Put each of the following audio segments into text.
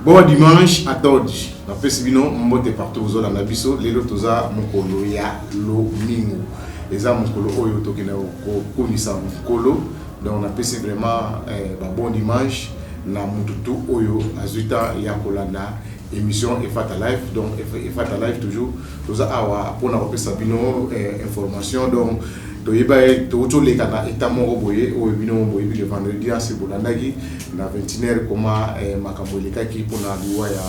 Bon dimanche à Todji. La pesibino mbote partout aux la biso lelo toza mukolo ya lo mingo. Eza mukolo oyo tokena ko komisa mukolo. Donc on a passé vraiment bon dimanche na mututu oyo azuita ya kolanda émission Efata Live. Donc Efata Live toujours toza awa pona ko pesa bino information donc toyeba to leka na etamo boye oyo bino boye le vendredi à ce bolandaki na 21h comment makambo lekaki pona liwa ya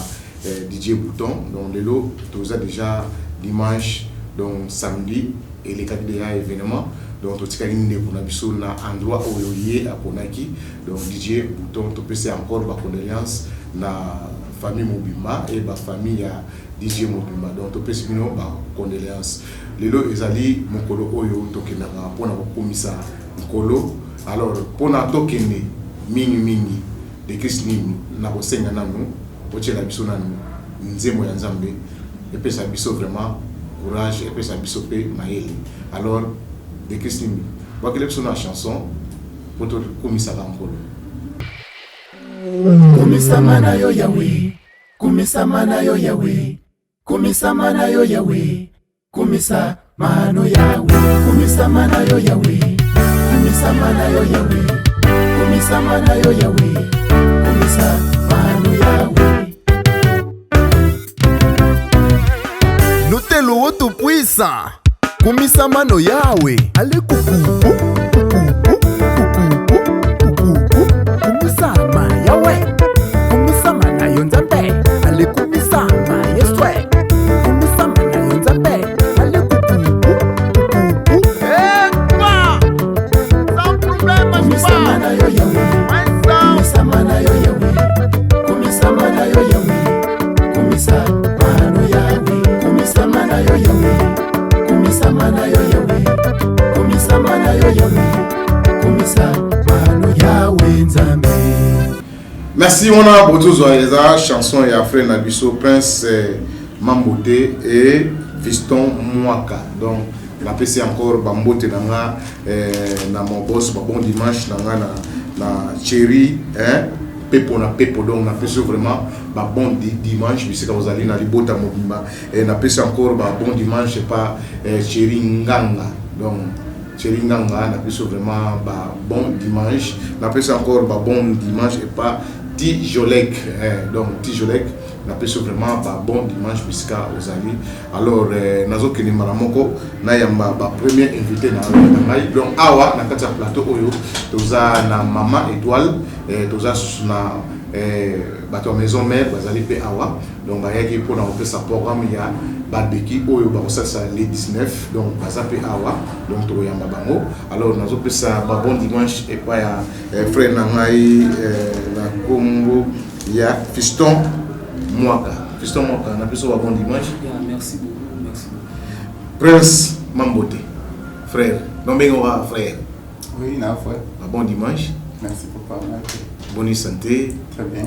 DJ Bouton. Donc lelo toza déjà dimanche donc samedi et les quatre déjà événement donc to tika inde pour na biso na endroit oyo yé a ponaki donc DJ Bouton to pese encore ba condoléances na famille Mobimba et ba famille ya DJ Mobimba donc to pese bino ba condoléances lelo ezali mokolo oyo tokena pona ko komisa mokolo alors pona tokene mingi de Christine na ko senga nanu o tshela biso nanu nzemo ya Nzambe et pesa biso vraiment courage et puis ça bisopé maël alors de Christine voit que les personnes chanson pour tout commissaire encore kumisamana yo yawe kumisamana yo yawe kumisamana yo yawe kumisamana yawe kumisamana yo yawe kumisamana yo yawe kumisamana yo yawe kumisamana yawe Notelo woto puisa kumisa mano yawe ale kuku kumisa ma yawe kumisa mana yonzabe ale kumisa ma yeswe kumisa mana yonzabe ale kuku kwa sans problème kumisa mana yo yawe kumisa mana yo yawe kumisa mana yo yawe kumisa mano yawe kumisa mana yo yawe kumisa mana yo yawe kumisa mana yo yawe kumisa mano yawe Nzambe. merci on a beaucoup de chansons et frère Nabiso Prince Mambote et Fiston Mwaka donc la PC encore Bambote nanga na mon boss bon dimanche nanga na Cherry hein pepo na pepo donc na PC vraiment bon dimanche puisque vous allez na libota Mobimba et na PC encore bon dimanche c'est pas Cherry Nganga donc Cherry Nganga na PC vraiment bon dimanche na PC encore bon dimanche et pas Tijolek donc Tijolek na PC vraiment bon dimanche puisque vous allez alors nazo keni maramoko na yamba premier invité na ngai donc awa na kati ya plateau oyo toza na Mama Étoile toza na bato maison mère bazali pe awa donc bayaki pour na faire sa programme ya barbecue oyo ba ça les 19 donc baza pe awa donc to yamba bango alors nazo pesa bon dimanche et pas ya frère na ngai na Congo ya Fiston Mwaka na pesa bon dimanche. Merci beaucoup. Prince Mambote frère donc bengo frère oui na frère bon dimanche. Merci pour parler. Bonne santé. Très bien,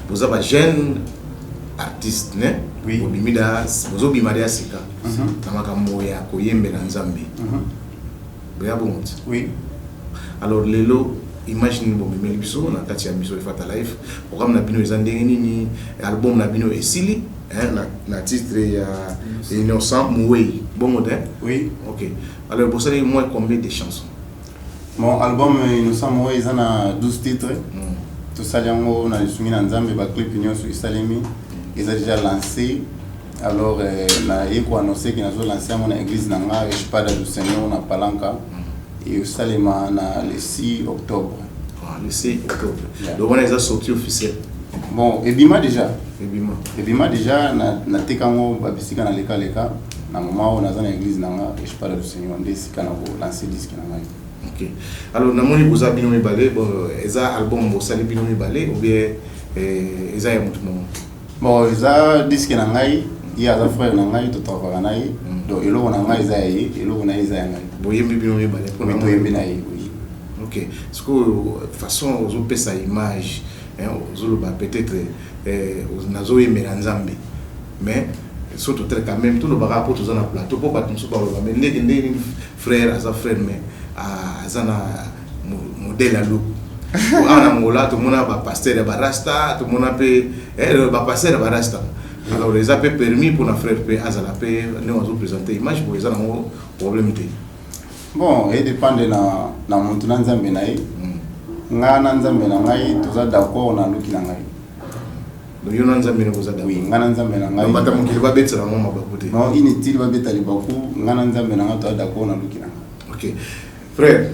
vous avez un jeune artiste, né? Oui. Vous avez un sika. Namakamboya koyembe na Nzambe. Oui. Alors lelo imagine bon meme biso na kati ya biso Efata Live. Programme na bino ezandenge nini album na bino esili na titre ya Innocent Moué. Bon modèle. Oui. OK. Alors vous savez moi combien de chansons? Mon album Innocent Moué il a 12 titres. Tout ça yango na lisumi na Nzambe ba clip nyonso isalemi. Ils ont déjà lancé. Alors na yeko annoncé qu'ils ont lancé mon église nanga Espada du Seigneur na Palanca. Et au Salema le 6 octobre. Le 6 octobre. Donc on est sorti officiel. Bon, Ebima déjà. Ebima déjà na tekango babisika na leka na moment on a dans l'église nanga Espada du Seigneur ndesika na ko lancer disque nanga. OK. Alors namoni boza bino mibale eza album bo sali bino mibale ou bien eza ya mutu momo. Bon, eza disque na ngai, il y a un frère na ngai to travailler na ye. Donc eloko na ngai eza ye, eloko na eza ngai. Boyembi bino mibale pour to yembi na ye, oui. OK. Parce que façon aux pesa image aux peut-être nazo yemela Nzambe. Mais surtout quand même tout le bagage pour tous na plateau pour pas tout ça mais ndenge frère asa frère mais azana modèle à l'eau En Angola, tout le monde a un pasteur de Barasta, tout le monde a un pasteur de Barasta. Alors, les a permis pour nos frères Azala, nous avons présenté l'image pour les gens problème. Bon, il dépend de la montagne de Nzambenaï. Ngana Nzambenaï, tout ça d'accord, on a l'outil Nangaï. Donc, il y a un Nzambenaï qui est oui, Ngana Nzambenaï. Non, inutile, va bêter les bakous, Ngana Nzambenaï, tout ça d'accord, on a l'outil Nangaï. Ok. Frère,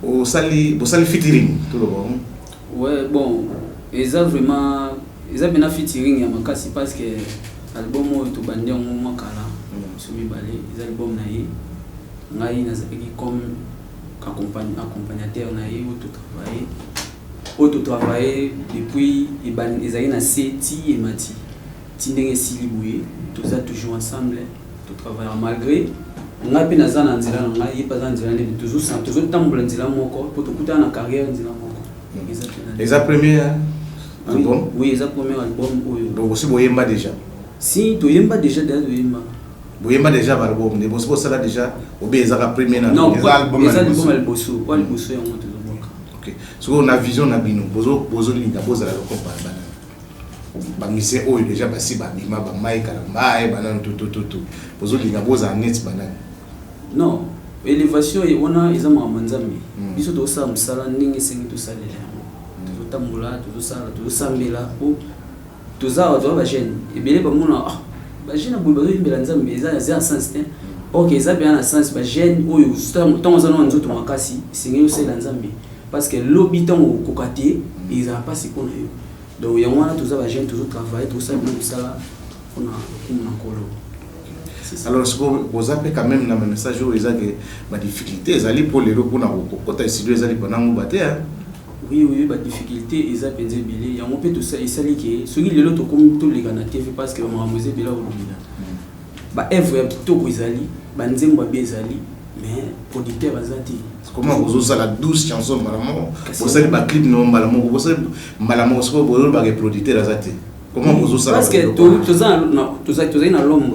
au sali featuring, tout le monde. Ouais, bon, ils ont vraiment. Ils ont bien featuring, parce que l'album est tout bandé en moment kala. Sur mes balais, les albums naïe. Naïe n'a pas comme accompagnateur naïe où tout travailler depuis ils ont na Seti et Mati. Tindeng et Siliboué, tout ça toujours ensemble, tout travailler malgré. On a bien azan anzila, on a pas anzila, toujours temps pour anzila moko, pour tout couper na carrière anzila moko. Les a premier album. Oui, les a premier album. Donc aussi Boyemba déjà. Si, Boyemba déjà Boyemba. Boyemba déjà l'album, mais bon ça là déjà ou bien ils a premier non, les album elle bosse, quoi elle bosse en mode de boka. OK. So on a vision na bino, bozo linga boza la compa bana. Bangise oyo déjà basi ba bima ba mai karamba e bana tout. Bozo linga boza net bana. Non, élévation et on a ils ont manzami. Biso to sa musala ningi sengi to salela. To tambula, to sala, to sambela o to za o ba jeune. Et belé ba mona ba jeune a boulba imbela nzambe za a sens te. OK, ça bien a sens ba jeune oyo tant za no nzoto makasi sengi o sela nzambe parce que l'habitant au kokate ils a pas ce qu'on a eu. Donc il y a moi tout ça ba jeune toujours travailler tout ça bien ça on a colo. Alors ce que vous avez quand même un message où ils ont des difficultés, ils allaient pour les locaux na kokota ici ils allaient pendant nous battre hein. Oui, bah difficulté, ils ont pensé billet. Il y a un peu tout ça, ils savent que ceux qui les autres comme tous les gars na TV parce que on a musé billet au lobina. Bah œuvre ya kitoko izali, bah nzembo bien izali, mais producteur azati. Comment vous osez la 12 chansons malamo, vous savez pas clip non malamo, vous savez malamo ce que vous avez pas producteur azati. Comment vous osez parce que tout ça na l'homme.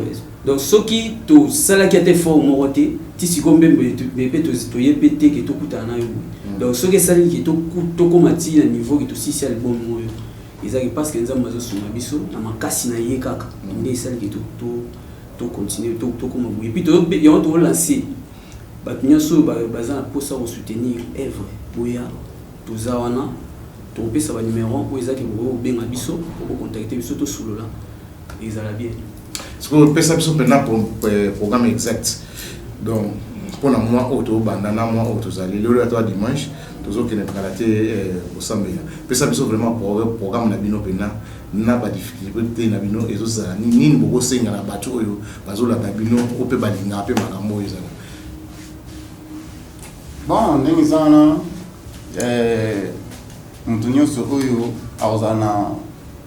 Donc ceux qui tout ça qui a été fort moroté, ti si comme bébé to yepete que tout kuta na yo. Donc ceux qui savent qui tout komati na niveau qui tout si c'est album moyo. Ils arrivent parce que nzamba zo suma biso na makasi na ye kaka. Ndé celle qui tout continuer tout comme et puis tout y a tout lancer. Ba nyoso bazana pour ça soutenir Èvre Boya tout ça wana to pesa ba numéro pour ezaki bo benga biso pour contacter biso to solo là. Ils alla bien. Ce que vous pensez pour programme exact. Donc, pour un mois auto, bandana mois auto, le toi dimanche, toujours qui n'est pas raté au Sambia. Pensez vraiment pour le programme Nabino Pena, n'a pas de difficulté Nabino et tout ça. Ni beaucoup seigneur la bateau, bazo la Nabino, au peu balinga, peu magambo. Bon, n'exana, Montonio sur eux,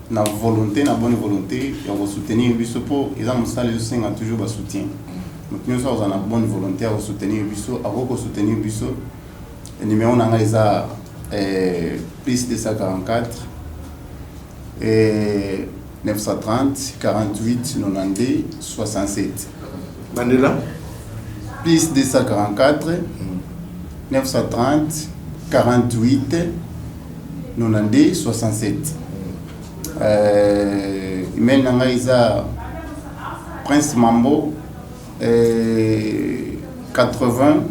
na volonté, na bonne volonté, il va soutenir biso pour ils ont ça les signes toujours ba soutien. Donc nous sommes en bonne volonté à soutenir biso, à soutenir biso. Le numéro na ngaisa plus 244 et 930 48 92 67. Bandela plus 244 930 48 92 67. Email nanga isa Prince Mambo 80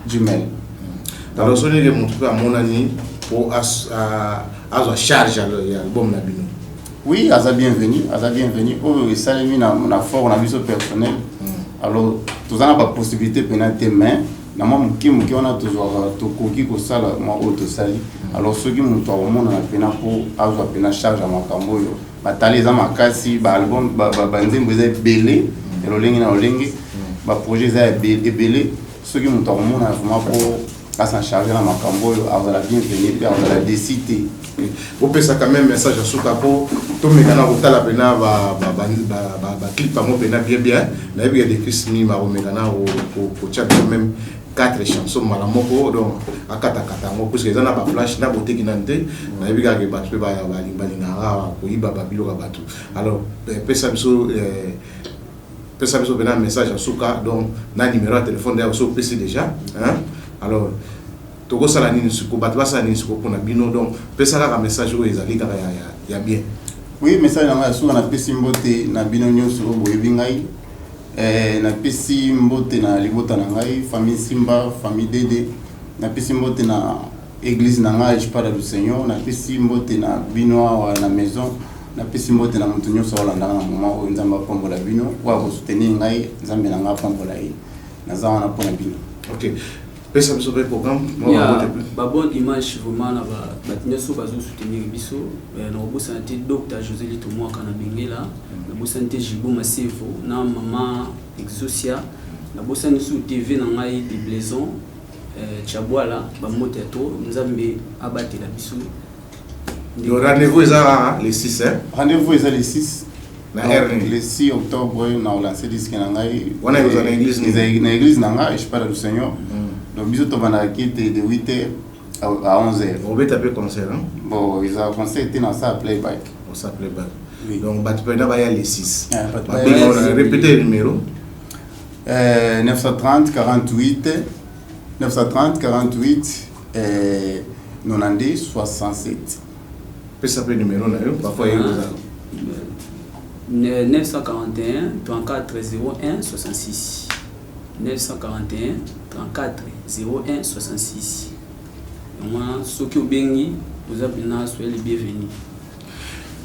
@gmail. Alors ce n'est montré à mon ami pour à charge l'album Nabino. Oui, asa bienvenue. Oh, ça les mis na fort na vision personnel. Alors tout ça n'a pas possibilité pénalité mais na moi qui on a toujours to koki ko sala moi auto sali. Alors ceux qui m'ont au monde na pena pour avoir pena charge à makambo yo batali za makasi ba album ba nzembo za belé et lolengi na lolengi ba projet za belé ceux qui m'ont au monde na vraiment pour à s'en charger na makambo yo avoir la bienvenue puis avoir la décité. Vous pouvez ça quand même message à Soukapo, tout le monde a la pena va clip par mon pena bien, mais il y a des clips ni ma romégana au chat même 4 chansons malamoko donc à kata parce que ça n'a pas flash n'a beauté qui n'ante na biga ke battu ba balingara ko iba babilo ka batu alors pesa biso bena message à Souka donc na numéro de téléphone d'ailleurs so PC déjà hein alors tokosala nini siko bato basala nini siko mpona bino donc pesa kaka message oyo ezali kaka ya bien. Oui, message na ngai soka napesi mbote na bino nyonso oyo boyebi ngai. Napesi mbote na libota na ngai, famille Simba, famille Dede. Napesi mbote na église na ngai Espada du Seigneur. Napesi mbote na bino awa na maison. Napesi mbote na mutu nyonso olandanga na moment oyo nzambe apambola bino kwa kosoutenir ngai nzambe na ngai apambola ye naza wana mpona bino. Ok, pesa biso pe programme ba bonne image vraiment na bato nyonso bazosoutenir biso na kobosana te Dr José Lito Mwaka na Bengela, na bosana te Jibo Masevo na mama Exosia, na bosana su TV na ngai de Blaison Chabwala bamote to nzambe abatela biso. Le rendez-vous est le 6, hein? Rendez-vous est le 6. Donc, le 6 octobre, on a lancé disque Nangai. On est dans l'église. Dans l'église Nangai, je parle du Seigneur. Donc, bisous, on va quitter de 8h à 11h. On va taper concert, hein? Bon, ils ont concert était dans ça playback. On ça playback. Oui. Donc, il y a les 6. On a répété le numéro. 930 48 930 48 90 67. Peut s'appeler numéro là, parfois il y a 941 34 01 66 941 34 01 66. Moi, ceux qui ont béni, vous avez soyez les bienvenus.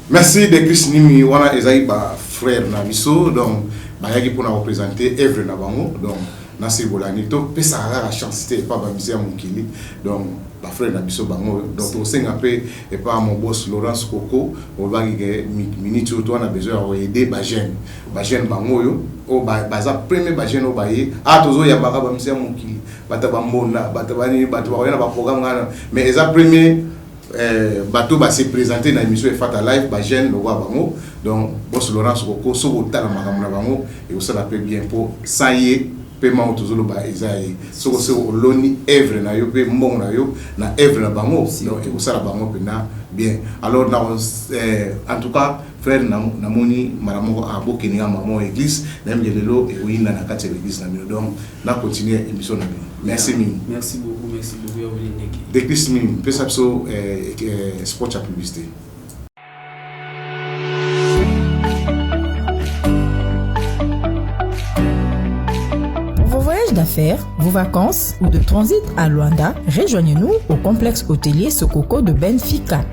Merci de Chris Nimi, wana ezai ba frère na biso donc ba yaki pour représenter Evre na bango donc na Sibolani to pesa la chance te pas ba bisia mukili donc ba frère na biso bango donc au senga pe et pas mon boss Laurence Coco au bagi ke minute to on a besoin de aider ba jeune bango yo o ba za premier ba jeune o ba ye a tozo ya baka ba bisia mukili bata ba mbona bata ba ni bata ba na ba programme ngana mais eza premier bateau va se présenter dans l'émission Fata Live ba jeune lo wa bango donc boss Laurence Coco so ko tala makamuna bango et au ça l'appelle bien pour ça y est paiement autour ba ezaï so ko se oloni Evre na yo pe mbong na yo na Evre na bango donc au ça la bango pena bien alors en tout cas frère namoni maramoko abokeni maman église na mgelelo e oyinda na kati l'église na mino donc na continuer émission na mino merci beaucoup de Chris Mimi pesa biso spot à publicité. D'affaires, vos vacances ou de transit à Luanda, rejoignez-nous au complexe hôtelier Sokoko de Benfica.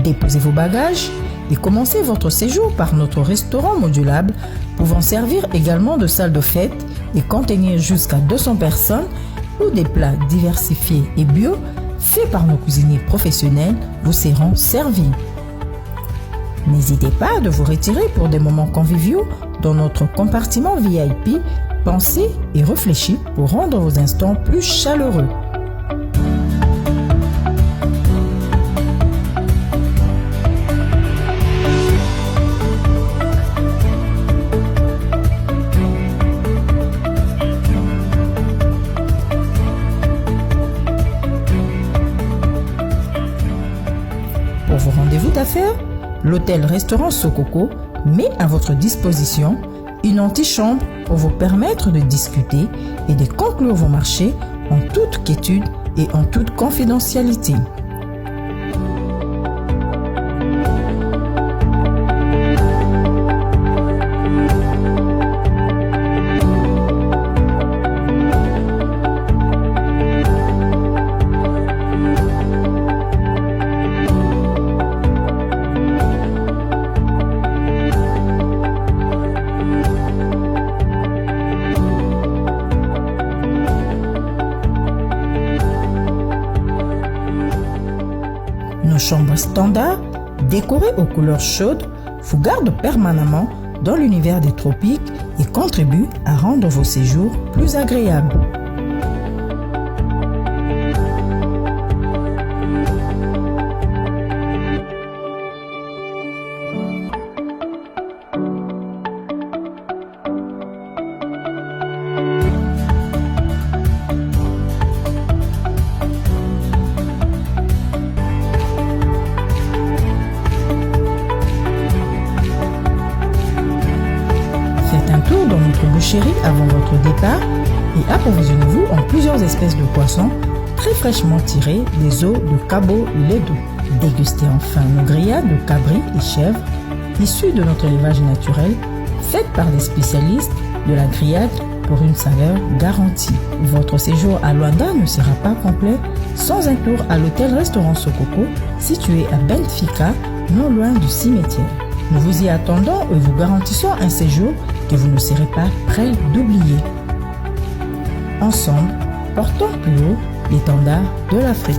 Déposez vos bagages et commencez votre séjour par notre restaurant modulable pouvant servir également de salle de fête et contenir jusqu'à 200 personnes où des plats diversifiés et bio faits par nos cuisiniers professionnels vous seront servis. N'hésitez pas de vous retirer pour des moments conviviaux dans notre compartiment VIP. Pensez et réfléchissez pour rendre vos instants plus chaleureux. Pour vos rendez-vous d'affaires, l'hôtel-restaurant Sokoko met à votre disposition une antichambre pour vous permettre de discuter et de conclure vos marchés en toute quiétude et en toute confidentialité. Chambre standard, décorée aux couleurs chaudes, vous garde permanemment dans l'univers des tropiques et contribue à rendre vos séjours plus agréables. Boucherie avant votre départ et approvisionnez-vous en plusieurs espèces de poissons très fraîchement tirés des eaux de Cabo Ledo. Dégustez enfin nos grillades de cabri et chèvre issues de notre élevage naturel, faites par des spécialistes de la grillade pour une saveur garantie. Votre séjour à Luanda ne sera pas complet sans un tour à l'hôtel-restaurant Sokoko, situé à Benfica, non loin du cimetière. Nous vous y attendons et vous garantissons un séjour que vous ne serez pas prêt d'oublier. Ensemble, portons plus haut l'étendard de l'Afrique.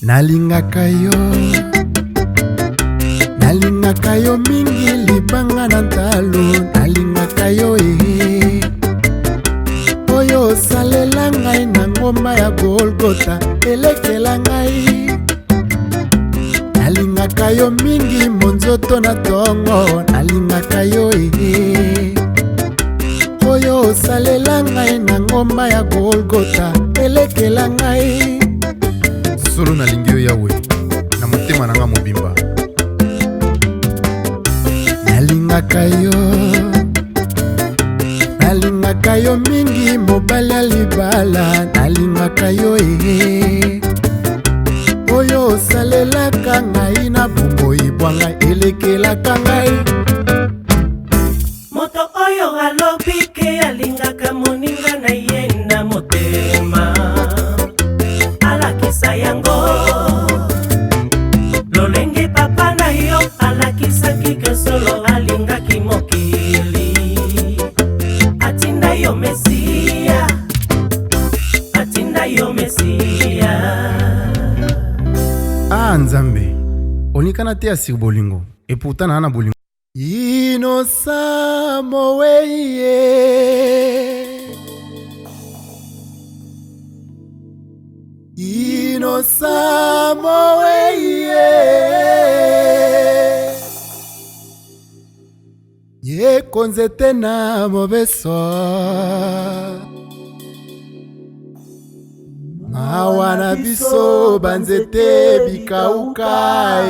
nalingaka yo mingi libanga na ntalo nalingaka yo oyo osalela ngai na ngomba ya Golgota elekela ngai nalingaka yo mingi monzoto na tongo nalingaka yo oyo osalela ngai na ngomba ya Golgota elekela ngai solo nalingi yo yawe na motema nanga mobimba nalingaka yo mingi mobali ya libala nalingaka yo oyo osalelaka ngai na bomoi bwanga elekelaka ngai moto oyo alobi ke alingaka moninga na ye na motema alakisa yango lolenge papa na yo alakisaki ke solo alingaki mokili atinda yo Mesia Nzambe onikana te asir bolingo et pourtant na bolingo Inosa moweye Inosa moweye Ye konzete na mobeso Mawana biso banzete bikauka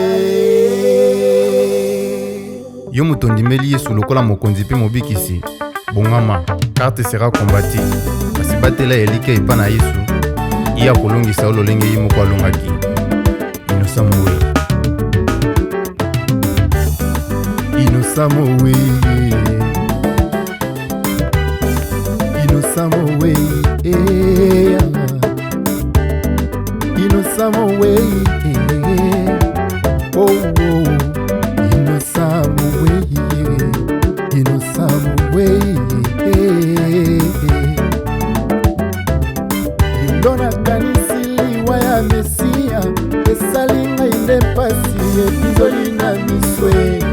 Yo mutondimeli Yesu lokola mokonzi pe mobikisi bongama carte sera combattu kasi batela elike epa na Yesu iya kolongisa ololenge yimo kwa longaki Inosa mowe Inosa mowe Inosa mowe Inosa mowe oh oh Inosa mowe Inosa mowe Ilona kanisi liwa ya Mesia esalinga inde pasi epizoli na miswe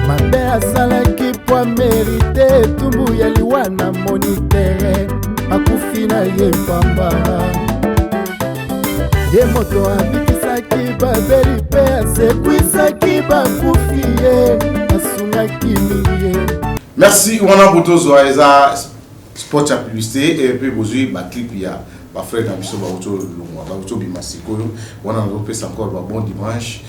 mabe asalaki po merite etumbu ya liwa na monitere akufi na ye pamba ye moto abikisaki babeli mpe asekwisaki bakufi ye asungaki mingi ye. Merci wana botozwa eza sport ya publicité et puis bozwi ba clip ya ba frère na biso ba auto longwa ba auto bimasikoyo wana nzopesa encore ba bon dimanche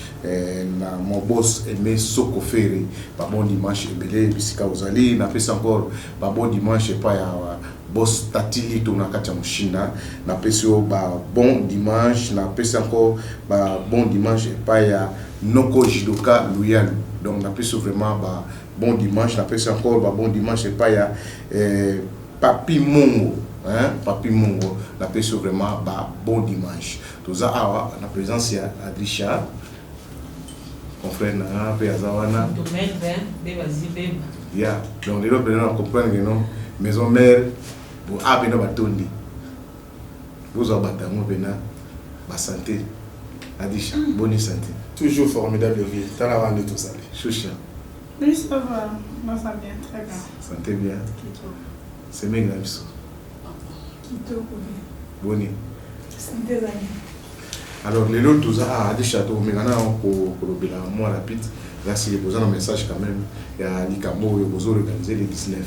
na mon boss Aimé Soko Ferry ba bon dimanche ebele bisika ozali na pesa encore ba bon dimanche pa ya boss Tatili to na kati ya Mushina na pesa ba bon dimanche na pesa encore ba bon dimanche pa ya Noko Jidoka Loyal donc na pesa vraiment ba bon dimanche na pesa encore ba bon dimanche pa ya Papi Mongo hein Papi Mongo na pesa vraiment ba bon dimanche toza awa na présence ya Adrisha confrère na pe azawana domaine 20 de Bazibeba ya donc les autres on comprendre que non maison mère pour abena batondi vous abatango bena ba santé Adrisha bonne santé toujours formidable vie dans la rande tout ça Choucha oui ça va moi ça bien très bien santé bien c'est bien grave ça Boni. Alors les autres tous à des châteaux mais on a un moins rapide là c'est besoin un message quand même il y a Likambo et besoin organiser les 19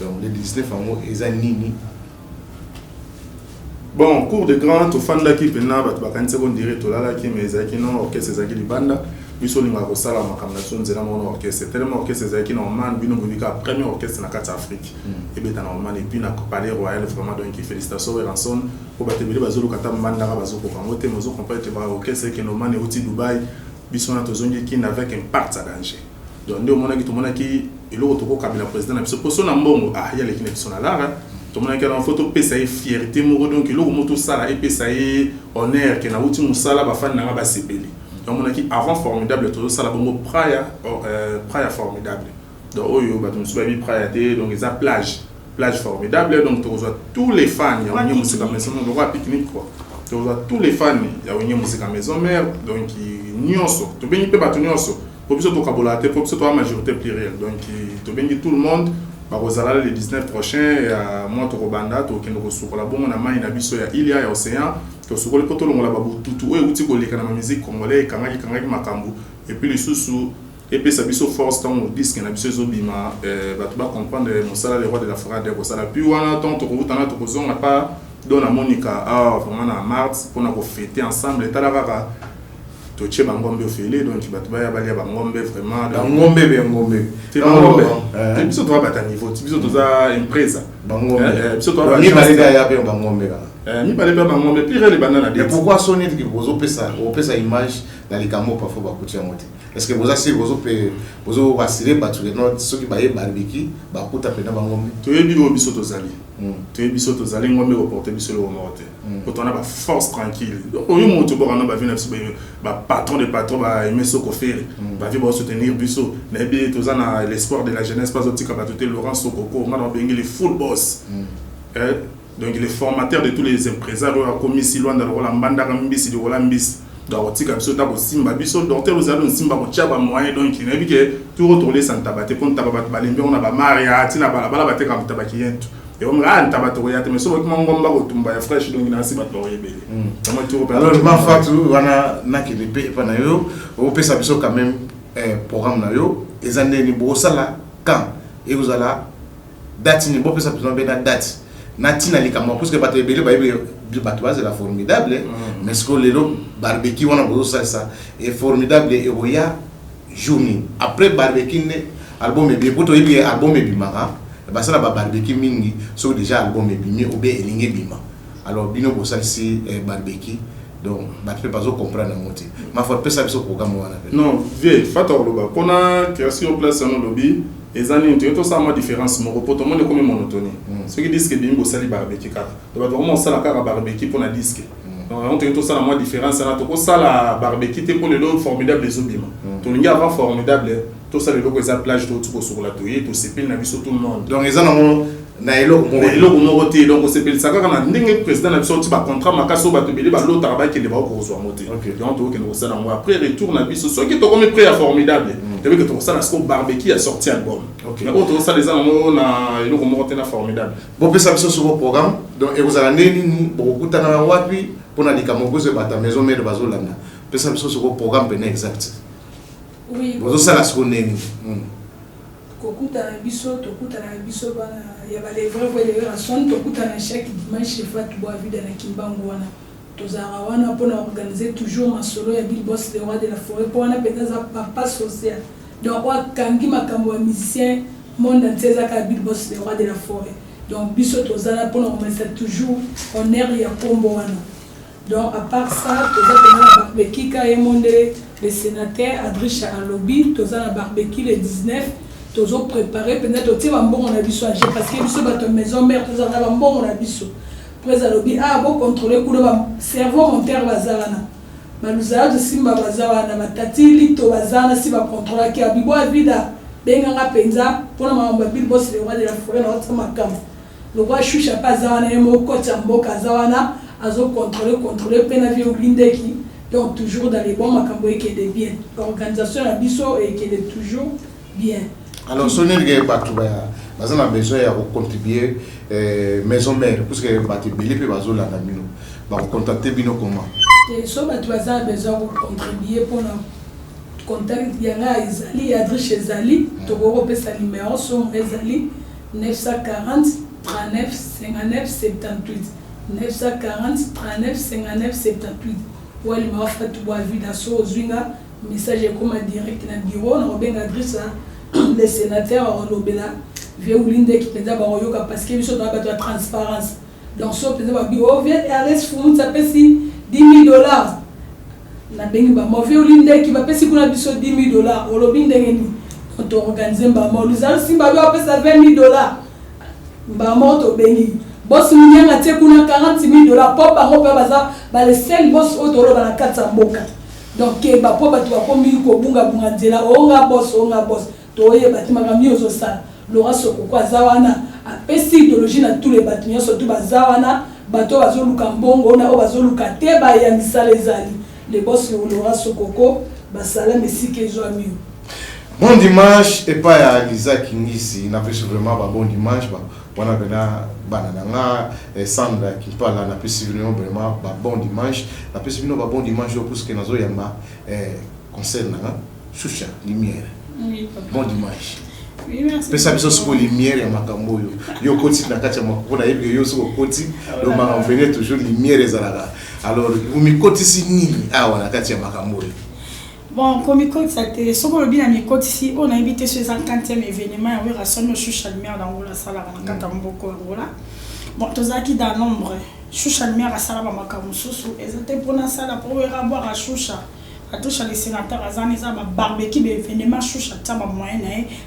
donc les 19 en haut ils ont nini Bon, cours de grand, tu fan qui pena, tu vas quand on dirait tout là qui mais qui non orchestre c'est qui banda, biso ni ngako sala makamnation zela mon orchestre, tellement orchestre c'est qui normal, bino bika premier orchestre na carte Afrique. Et bien normal et puis na palais royal vraiment donc félicitations et rançon pour battre bele bazolo kata manda ka bazoko kango te mozo comprendre te ba orchestre qui normal et outil Dubaï, biso na tozongi qui avec un part à danger. Donc ndio mona ki to mona ki eloko toko kabila président na biso poso na mbongo ah ya lekine biso na lara. Tout le monde qui a une photo PSA fierté moro donc il a tout ça et PSA honneur que na outi musala ba fan na ba sebeli donc on a qui avant formidable tout ça la bongo praya formidable donc oyo ba tout subi praya té donc ils a plage formidable donc tu reçois tous les fans il y a une musique à maison on va pique-nique quoi tu reçois tous les fans il y a une musique à maison mère donc nyonso tu béni pe ba tout nyonso pour biso to kabolate pour biso to majorité plurielle donc tu béni tout le monde. Le 19 prochain, moi, tu Robanda, tu as la bonne main na biso ya Ilia ya Océan, tu as le poto la babu tout et outil ko leka na musique congolais kangaki makambu et puis les sous et puis ça biso force tant au disque na biso zobima ba tu vas comprendre mon sala le roi de la forêt de sala puis wana tant tu na to ko na pas dona Monica vraiment na mars pour na ko fêter ensemble talaka to che bangombe ofele donc batu ba ya bali ya bangombe vraiment bangombe be ngombe te bangombe et biso to ba ta niveau biso to za empresa bangombe biso to ba ni balega ya be bangombe là ni balega bangombe pire les banana et pourquoi sonner que bozo pesa o pesa image dans les camo parfois ba kutia moté est-ce que boza si bozo pe bozo wasile batu les notes ceux qui ba ye barbecue ba kuta pena bangombe to yebi o biso to zali tu es biso to zali ngombe reporter biso le morte quand on a ba force tranquille o yo mo to borana ba vina biso ba patron de patron ba aimer ce qu'on fait ba vi ba soutenir biso na bi to zana l'espoir de la jeunesse pas autre ka ba tout Laurent Sokoko on a bengi les full boss donc il est formateur de tous les impresaires a commis si loin dans le rôle mbanda mbisi de rôle mbisi donc tika biso ta ko simba biso docteur ozalo simba ko tchaba moyen donc il nabi que tout retourner sans tabater pour tababat balembe on a ba maria tina bala bala baté comme tabakiento et on a un tabac mais ce que ngomba ko tumba ya fresh donc na si bato yebele alors ma fatou wana na ki le pe na yo o pesa biso quand même programme na yo ezande ni bo sala quand et vous alla date ni bo pesa biso na date na tina likama parce que bato yebele ba yebele bato base la formidable mais ce que le barbecue wana bo ça est formidable et oya journée après barbecue album et bien poto yebi album et bimara basala ba barbecue mingi so déjà album et bimi ou bien elinge bima alors bino bo salsi barbecue donc ba peut pas comprendre monter ma faut pesa biso programme wana non vie fator loba kona création place no lobby ezani to ça ma différence mon repos tout le monde comme monotonie ceux qui disent que bimbo sali barbecue ka to ba vraiment ça la car barbecue pour na disque donc on te tout ça la moi différence na to ko ça la barbecue te pour le lot formidable les obima to ninga avant formidable tout ça le logo est à plage tout sur la toile tout c'est pile na biso tout le monde donc ils en na eloko moroté donc c'est pile ça quand on ndenge président na biso ti ba contrat makaso ba to bele ba l'autre travail qui le va ko zo moté donc to que nous ça moi après retour na biso ceux qui to comme prêt à formidable depuis que to ça la sco barbecue a sorti album mais autre ça les ans na eloko moroté na formidable bon pesa biso sur le programme donc et vous allez nini beaucoup na wapi pour na likamoko ze bata maison mère bazolanda pesa biso sur le programme ben exact. Oui, vous ça la seconde kokuta na biso bana ya bale vrai la son tokuta na chaque dimanche fois tu bois vida na kimbango wana tozara wana pour organiser toujours ma solo ya Bill Boss le roi de la forêt pour wana peut-être papa social donc wa kangi makambo ya musicien monde entier za ka Bill Boss le roi de la forêt donc biso tozala pour organiser toujours on air ya kombo wana donc à part ça tozala barbecue ka et monde le sénateur Adricha Alobi tozala barbecue le 19 toujours préparé peut-être tu vas bon on a biso parce que biso bato maison mère tous on a bon on a biso président lobi bon contrôler coup de cerveau monteur bazana baluzala de simba bazana matati lito bazana si ba contrôler qui abibo vida benga nga penza pour na mamba Bill Boss le roi de la forêt na otsa makam le roi chusha pas zana emo kota mboka zawana azo contrôler pena vie oblindeki donc toujours dans les bons makambo et qui est bien organisation la biso et qui est toujours bien. Alors, si on a besoin de contribuer maison mère, parce que tu as contacter Bino comment? Si on a besoin de contribuer pour nous contacter Zali, Adrich Zali, tu peux faire numéro sur Zali 940 39 59 78. 940 39 59 78 wali mafa tu boa vida so zwinga message comme direct na bureau na obenga adresse le sénateur Lobela via ulinde qui penda ba yoka parce que biso doit battre transparence donc so penda ba bio vient arrest fou ça pesi $10,000 na bengi ba mo via ulinde qui va pesi kuna biso $10,000 olobinde ngeni to organiser ba mo luzal simba ba pesa $20,000 ba mo to bengi boss munyanga te kuna $40,000 pop ba ropa baza ba le seul boss otoro ba na katsa mboka donc ba pop ba to ba komi ko bunga nzela onga boss toye batima kamiozo ça Laura Sokoko azawana apesi idéologie na tous les bâtiments surtout bazawana bato bazoluka mbongo na o bazoluka te ba yangisa les ali les boss Laura Sokoko basala mesike zo amio. Bon dimanche et pas à Lisa Kingisi n'a fait vraiment bon dimanche on a bena banana Sandra qui parle n'a fait vraiment bon dimanche n'a fait bon dimanche pour ce que nazo yamba concernant Choucha lumière. Oui, bon dimanche. Oui, merci. Pesa biso siko lumière ya makambo yo koti na kati ya makoko na yebi yo siko koti lo makambo toujours lumière ezalaka. Alors vous mi koti si nini awa na kati ya makambo. Bon, comme écoute, c'était ce qu'on a bien mis côté ici, on a invité ce 50e événement à Werason au Chouchalmière dans la salle à Katamboko Rola. Bon, tous qui dans nombre Chouchalmière à Salaba Makamususu et c'était pour la salle pour boire à Choucha. À tous les sénateurs à Zaniza barbecue événement Choucha tama moyen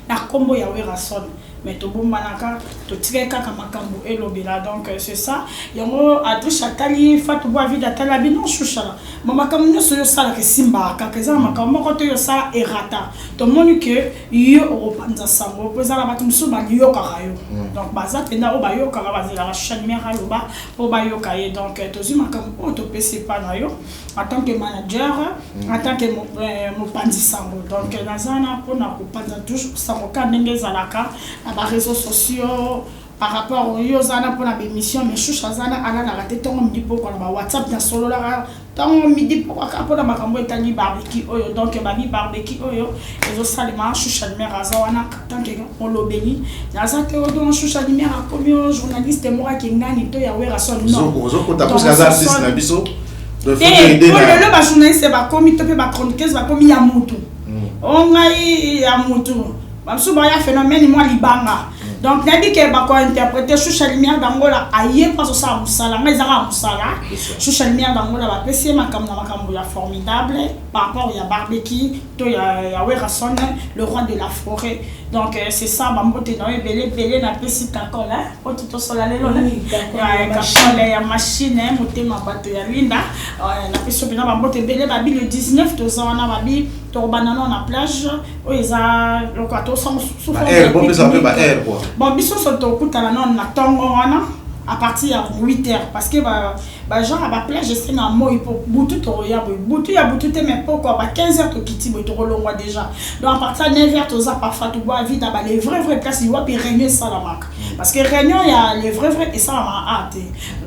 na combo ya Werason. Mais tout bon manaka to tire kaka makambo elobela donc c'est ça yango tous atali fatu boa vida talabi non Choucha mama kamunyo so yo sala ke simba kaka za makambo ko to yo sala erata to moni que yo opanza sango poza la batu musuba yo karayo donc baza tena o ba yo kara bazela Chouchalmière loba o ba yo kaye donc to zi makambo to pese pa na yo en tant que manager en tant que mon panzi sango donc nazana pona ko panza toujours sango ka ndenge zalaka les réseaux sociaux par rapport aux yozana pour la émission mais Choucha zana ala la raté ton midi pour la WhatsApp na solo la ton midi pour la makambo etani barbecue oyo donc babi barbecue oyo les salima Chouchalmière azawana tant que on l'obéit naza que on Chouchalmière a comme journaliste moi qui ngani to ya Werason non zo ta parce que artiste na biso de aider le ba journaliste ba komi to pe ba chroniqueuse ba komi ya mutu on ngai ya mutu Bamsuba ya phénomène moi libanga. Donc nabi ke ba ko interpréter Chouchalmière dangola aye pas ça musala mais zara musala. Chouchalmière dangola ba pesi makambo ya formidable par rapport ya barbecue to ya Werason le roi de la forêt. Donc c'est ça bambote na belé na pesi kakola o tout sola lelo na kakola ya machine motema bato ya linda na pesi bina bambote belé babi le 19 to na babi to banana na plage o eza lokato sans souffle bon ça peut pas air quoi. Bon biso soto kutala non na tongo wana à partir de 8h parce que genre à la plage c'est na moi pour butu to ya butu te mais pourquoi 15h to kiti bo to rolongwa déjà donc à partir de 9h to za parfois to bois vite ba les vraies places il va puis régner ça la marque parce que réunion il y a les vrais et ça ma hâte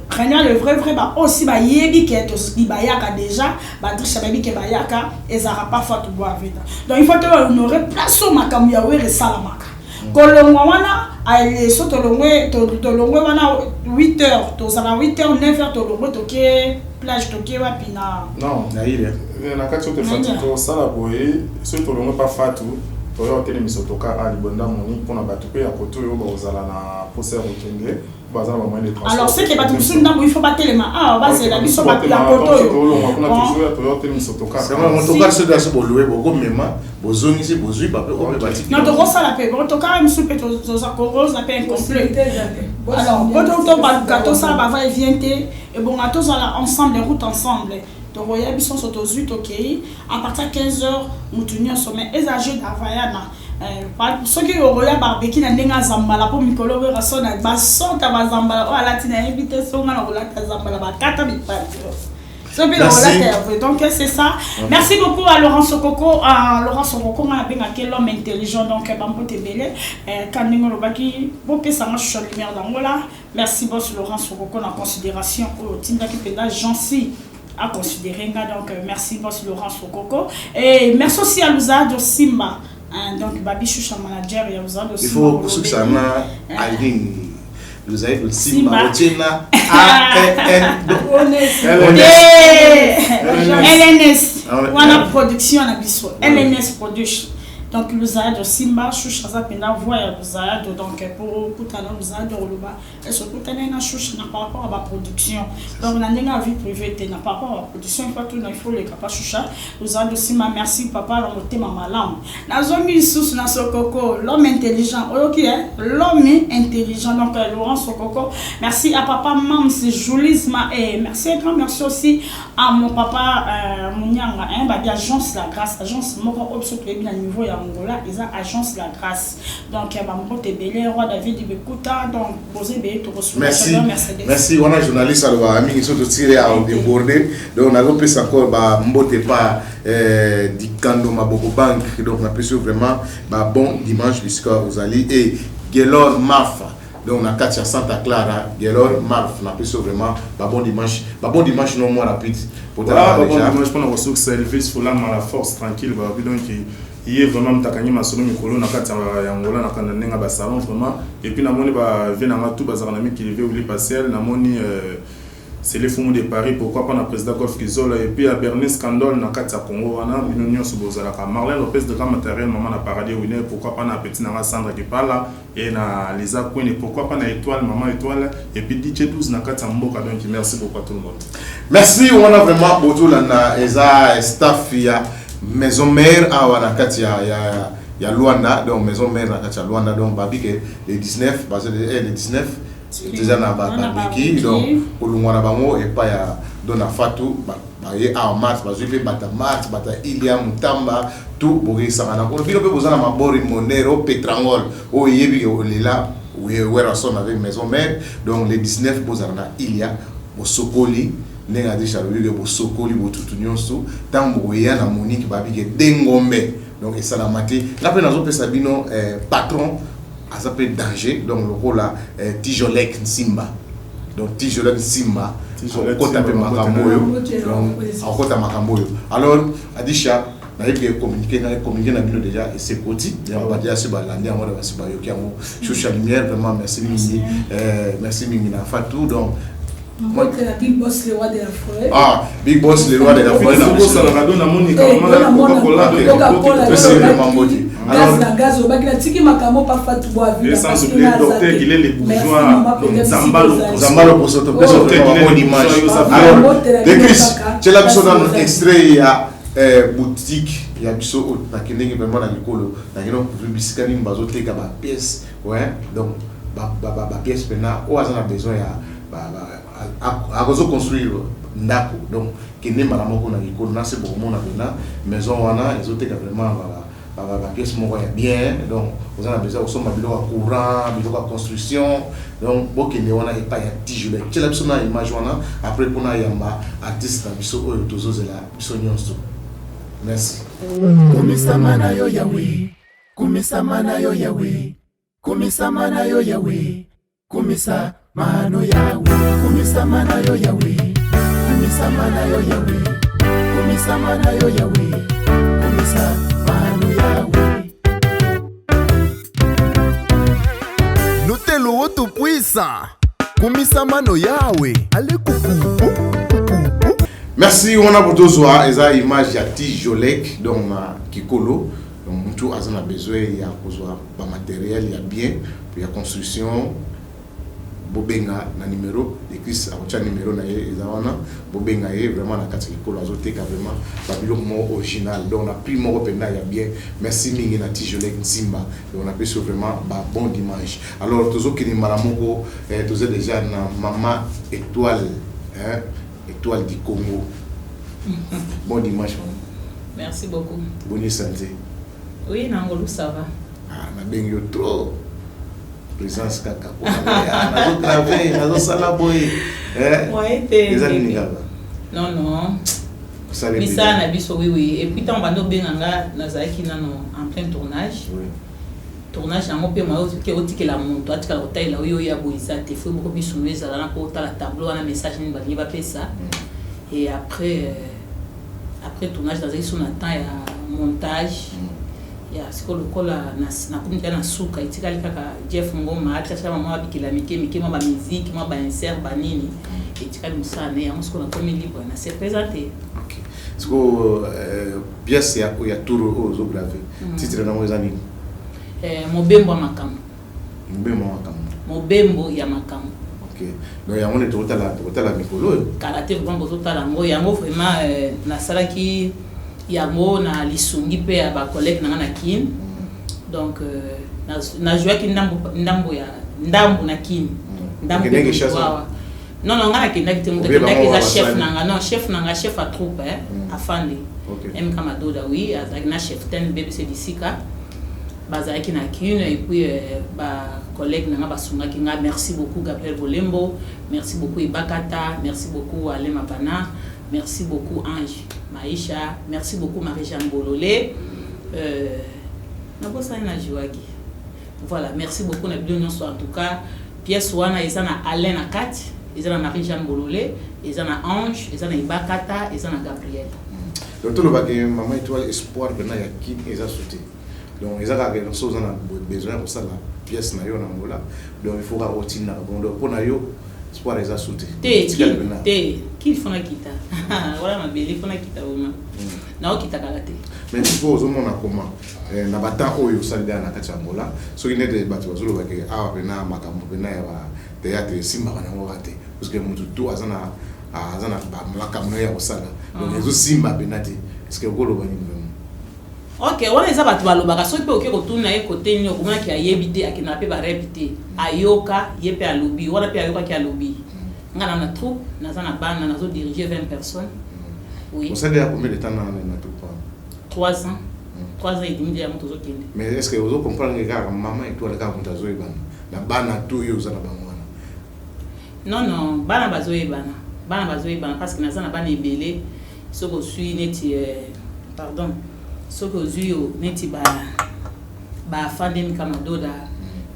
réunion le vrai ba aussi ba yebi que to ski ba yaka déjà ba trisha baby que ba yaka et ça va parfois to bois vite donc il faut te honorer place au makamu ya were ça la marque kolongwa wana ale so to longwe wana 8h to za 8h 9h to longwe to ke plage to ke wapi na non na ile na kati to fatu to sala boye so to longwe pa fatu to yo tele misotoka ali bonda moni pona batu pe ya koto yo ba ozala na poser okenge bazala ba moyen de transport. Alors c'est que batu sunda il faut battre les mains ah base la biso battre la koto yo to longwa kuna toujours to yo tele misotoka c'est vraiment motoka se da so boluwe boko mema bozongi se bozui ba pe o bati non to rosa la pe to quand même soupe to za rose la pe incomplet alors quand on ba gato ça ba va et vient et bon gato ça là ensemble les routes ensemble donc il y a bison soto zuit OK à partir de 15h mutunyo sommet exagé d'avayana ceux qui ont regardé barbecue na ndenga zambala pour mikolo Werason ba sota ba zambala o ala tina invité songa na rolata zambala ba kata mi parti donc c'est ça. Merci beaucoup à Laurent Sokoko. Laurent Sokoko, on a bien l'homme intelligent, donc Bambote Belé. Quand nous avons dit, merci beaucoup Laurent Sokoko en considération au team d'équipe Jancy à considérer. Donc merci beaucoup Laurent Sokoko. Et merci aussi à Luzado Simba. Donc Babi Choucha manager et Luzado Simba. Il faut que ça n'a vous avez le Simba Otiena LNS wana production na biso LNS production donc Luzado Simba Choucha za penda voya Luzado donc pour kutana Luzado Oluba et surtout tena na Choucha na par rapport à la production donc na ndenga vie privée na par rapport à la production il faut tout il faut le capable Choucha Luzado Simba merci papa la motema malamu na zomi sous na sokoko l'homme intelligent OK l'homme intelligent donc Laurent Sokoko merci à papa Mam c'est Julisma et merci un grand merci aussi à mon papa Munyanga bah agence la grâce agence moko option na niveau ya Angola ils ont agence la grâce donc Bambote Belé roi David Bekuta donc posé bé to merci on a journaliste alors ami qui sont tirés à déborder donc on a repris encore ba mbote pas di Kando Maboko Bank donc on a pu vraiment bon dimanche puisque vous allez et Gelor Mafa donc on a Katia Santa Clara Gelor Marf on a pu vraiment bon dimanche non moins rapide pour bon dimanche pour nos ressources service pour la force tranquille donc il est vraiment takani masolo mikolo na kati ya Angola na kana nenga ba salon vraiment et puis na moni ba vient na tout bazana mi qui levé ou les partiel na moni c'est les fumeux de Paris pourquoi pas na président Golf Kizola et puis à Bernice Scandol na kati ya Congo wana union subozala ka Marlène Lopez de grand matériel maman na paradis winner pourquoi pas na petit na Sandra qui parle et na Lisa Queen et pourquoi pas na étoile maman étoile et puis DJ 12 na kati ya Mboka donc merci beaucoup à tout le monde merci on a vraiment beaucoup na eza staff ya maison mère à Wanakati ya Luanda donc maison mère na kati ya Luanda donc babi que les 19 parce que les 19 déjà na babiki donc olungwana bango et pas ya dona Fatou ba ye a mars ba jupe bata mars bata Ilia Mutamba tout bogi sangana ko bino pe bozana mabori monero Petrangol o yebi olela wera son avec maison mère donc les 19 bozana Ilia Bosokoli nenga déjà le Bosokoli botutu nyonso tambo ya na Monique babike dengombe donc et ça la maté la pe nazo pe sabino patron a s'appelle danger donc le rôle là Tijolek Simba donc Tijolek Simba kota pe makamboyo donc kota makamboyo alors Adisha na yeke communiquer na bino déjà et c'est petit on va dire c'est balandi en mode c'est ba yokiamo Choucha lumière vraiment merci mingi merci mingi na Fatou donc Big Boss le roi de la forêt. Ah, Big Boss le roi de la forêt. Ça la donne à Monica. C'est vraiment beau. Gaz la gaz au bac la tiki makamo pas Fatou bois vie. L'essence du docteur il est les bourgeois. Zambalo pour s'auto bonne image. Alors, depuis c'est la biso dans extrait il y a boutique il y a biso na kendenge vraiment na likolo na kino bisikani mbazo teka ba pièce ouais donc ba pièce pena o azana besoin ya à construire ndako donc kene malamoko na likolo na c'est bon mon abena maison wana les autres vraiment ba pièce moko ya bien donc vous avez besoin aussi ma biloko courant biloko construction donc bokene wana et pas ya tijule tela biso na image wana après pour na yamba artiste na biso oyo tozozela biso nyonso merci kumisama na yo yawe kumisama na yo yawe kumisama na yo yawe kumisa mano yawe kumisa mana yo yawe kumisa mana yo yawe kumisa mana yo yawe kumisa mano yawe Notelo woto puissant kumisa mano yawe ale kuku. Merci on a pour tozoa eza image ya Tijolek donc na Kikolo donc tout azana besoin ya kozwa ba matériel ya bien pour la construction bobenga na numéro écrit à numéro na ezawana bobenga vraiment na kati ko la zoteka vraiment babilo mo original donc on a pris mon repena ya bien merci mingi na Tijolek Nsimba donc on a pris vraiment ba bon dimanche alors tozo kini malamoko tozo déjà na maman étoile hein étoile du Congo bon dimanche merci beaucoup bonne santé oui nangolo ça va ah na bengi trop présence kaka nazo travailler nazo sala boy ouais non non ça na biso oui et puis tant bando benanga nazaki nano en plein tournage oui tournage na mope moi ke otike la monto atika la taille là yo ya boisa te faut beaucoup plus soumettre ça là pour ta la tableau na message ni ba liba pesa et après tournage nazaki sur na temps ya montage ya siko lokola na kumika na suka itikali kaka Jeff Ngoma atasha mama bikila mike mwa ba musique mwa ba insert ba nini itikali musane ya musiko na komi libre na se présenter. OK. Siko pièce ya turo ozo grave. Titre na mweza nini? Mobembo Makamu. Mobembo Makamu. Mobembo ya Makamu. OK. Donc ya mone totala mikolo. Karaté vraiment totala ngo yango vraiment na salaki yango na lisungi pe ya ba collègue na kin. Donc na joie ki ndambo na kin. Ndambo kwa. Non ngana kinda kitemu kinda chef nanga non chef nanga chef à troupe afandi. M kama doda oui azakina chef ten BBC disika. Bazaki na kin et puis ba collègue nanga basunga kinga merci beaucoup Gabriel Bolembo, merci beaucoup Ibakata, merci beaucoup Ale Mapana, merci beaucoup Ange Maïcha, merci beaucoup Marie-Jeanne Bololé. Na bossa na joaki. Voilà, merci beaucoup na bien en tout cas. Pièce wana ezana Alain Akati, ezana Marie-Jeanne Bololé, ezana Ange, ezana Ibakata, ezana Gabriel. Donc tout le bagage maman étoile espoir bena ya kin eza sauté. Donc ils ont quelque chose on a besoin pour ça la pièce na yo na ngola. Donc il faut ga routine na bon donc pour na yo espoir eza sauté. Qui font la kita. Voilà ma belle font la kita vraiment. Na o kita kalate. Mais il faut na comment na bata oyo salida na kati ngola. So ine de bato zolo ba ke awa bena makambo bena ya ba théâtre simba na ngorate. Parce que mutu tu azana ba makambo ya osala. Donc ezo simba benati. Est-ce que ngolo ba ni OK, wana eza batu balobaka so pe okeko tuna ye côté nyo komona ki ayebite akina pe ba répéter ayoka yepe alobi wana pe ayoka ki alobi ngana na troupe naza na bana nazo diriger 20 personnes. Oui. Vous savez à combien de temps na troupe? 3 ans. 3 ans et demi déjà moto zokende. Mais est-ce que vous comprenez que maman et toi le ka moto zoe bana na bana to yo za na bangwana? Non bana bazoe bana parce que naza na bana ebele soko suis neti pardon ce que Zuyo neti ba fandem kama doda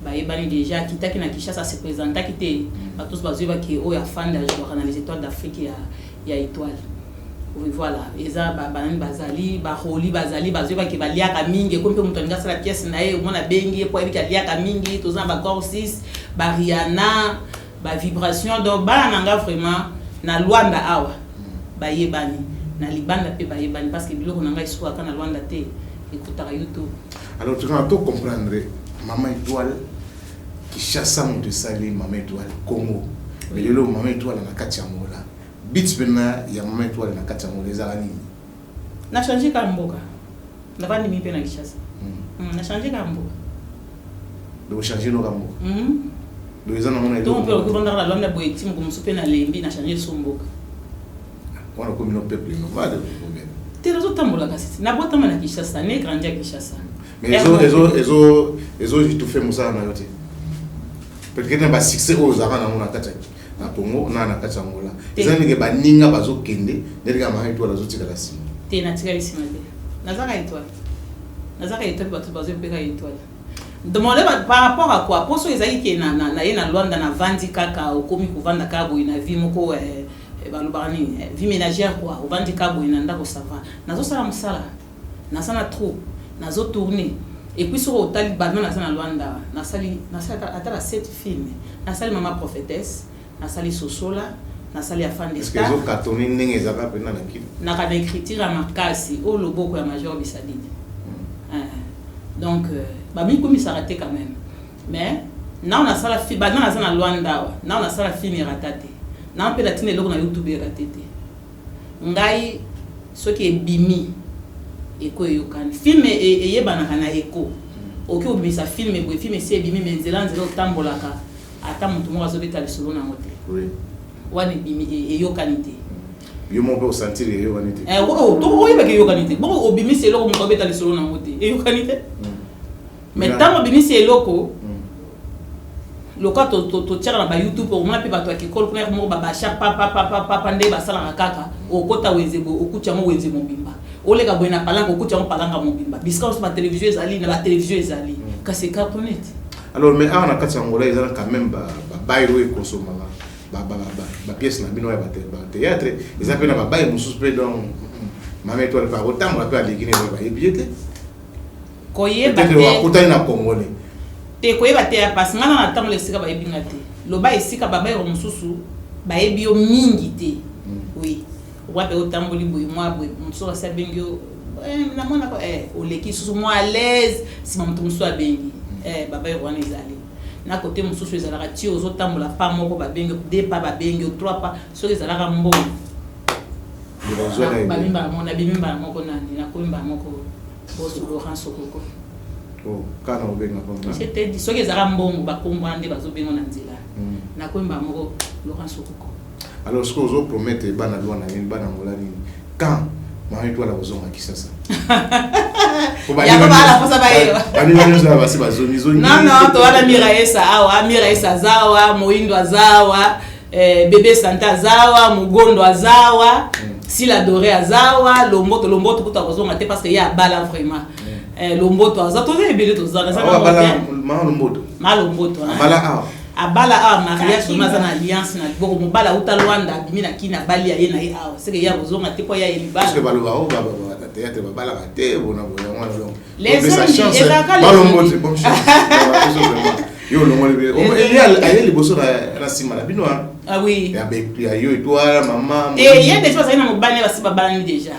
ba ebani déjà kitaki na Kinshasa se présenta kité ba tous bazuba ki o ya fanda joueur dans les étoiles d'Afrique ya étoile. Oui voilà, eza ba banani bazali ba holi bazali bazuba ki ba liaka mingi ko mpe muto ngasa la pièce na ye mona bengi po ebika liaka mingi toza ba corps 6 ba Rihanna ba vibration donc ba nanga vraiment na Luanda awa ba yebani na libanda pe ba yebani parce que biloko nanga isuka kana Luanda te écoutera YouTube. Alors tu vas tout comprendre maman étoile qui chasse mon de sali maman étoile Congo. Mais le maman étoile na kati ya mola. Beats bena ya maman étoile na kati ya mola ezala nini? Na changer ka mboka. Na bandi mi pe na Kinshasa. Na changer ka mboka. Donc changer no ka mboka. Donc ezana mona étoile. Donc on peut rendre la Luanda boetim comme soupe na lembi na changer son mboka. On a comme nos peuples nomades. Te réseau tambola kasi. Na bota mana Kinshasa, ne grandir Kinshasa. Mais ezo tu fais musa na yote. Peut-être que na ba succès aux arana na mona kata. Na Congo na kata ngola. Ezani ke ba ninga bazo kende, ndeka ma étoile azo tika la sima. Te na tika la sima te. Nazaka étoile. Nazaka étoile bazo peka étoile. Demandez par rapport à quoi? Pour ceux qui na Luanda na vandi kaka okomi kuvanda kabo ina vie moko balobani vie ménagère quoi au vandi kabo inanda ko sava nazo sala musala nasana trop nazo tourner et puis sur hôtel badman nasana Luanda nasali atala 7 films nasali Maman Prophétesse nasali Sosola nasali Afande Star. Est-ce que zo cartonné ndenge ezaka pena na kilo na ka écriture à makasi au loboko ya Major Bisadidi. Donc ba mi komi s'arrêter quand même mais na on a sala film badman nasana Luanda na on a sala film ratate na pe latine loko na YouTube ratete ngai soki ebimi eko yokan film eyebana kana eko oki obimisa film ebo film esi ebimi menzela nzela otambolaka ata mutu moko azobeta lisolo na mote oui wani bimi eyokani te yo mo pe sentir eyokani te to oyeba ke eyokani te bon obimisa eloko mutu obeta lisolo na mote eyokani te mais tant obimisa eloko loka to tchara na ba YouTube pour moi pe bato ya kikolo kuna mo ba sha papa nde ba sala kaka okota wezebo okucha mo wezebo mbimba oleka boina palanga okucha mo palanga mo mbimba biska on ba télévision ezali na ba télévision ezali kasi cartonnet. Alors mais ana kati ngola ezala quand même ba bairo e consomma ba pièce na bino ya ba théâtre ezapena ba bairo mususu pe donc maman étoile par autant on peut aller guiné ba ebiete koyeba te wakutani na congolais te koyeba te parce ngana na tango lesika ba yebinga te loba esika baba yo mususu ba yebi yo mingi te oui wa be otamboli boy moi boy muso sa bengio na mona ko oleki susu moi à l'aise si mamuto muso abengi baba yo wana ezali na côté mususu ezalaka ti ozotambola pa moko ba bengi deux pas ba bengi trois pas so ezalaka mbongo babimba mona bimba moko nani na koimba moko boso Laurent Sokoko kana obenga comme ça c'était dit soki ezalaka mbongo bakombrande bazobenga na nzela na koimba moko Laurent Sokoko. Alors ce que vous promettez bana lwana ni bana molani quand mari toi la ozonga kisasa ya baba la fosa bayo ani nani zo basi bazoni zoni non to wana Miraesa awa Miraesa zawa Moindo azawa bébé Santa azawa Mugondo azawa Sila Doré azawa lomboto kuta kozonga te parce que ya bala vraiment lomboto azawa to ebele to zana ça bala ma lomboto bala abala mariage on a une alliance na boko mobala utalwanda bimina kina bali ya yena ya c'est que ya bozonga te ko ya elibala parce que baloba o baba théâtre bala te bona bona long les amis ezaka balomboto bon chance yo longo le ayeli boso na sima na bino ah oui ya be ya yo toi maman il y a des choses na mobane basi babala ni déjà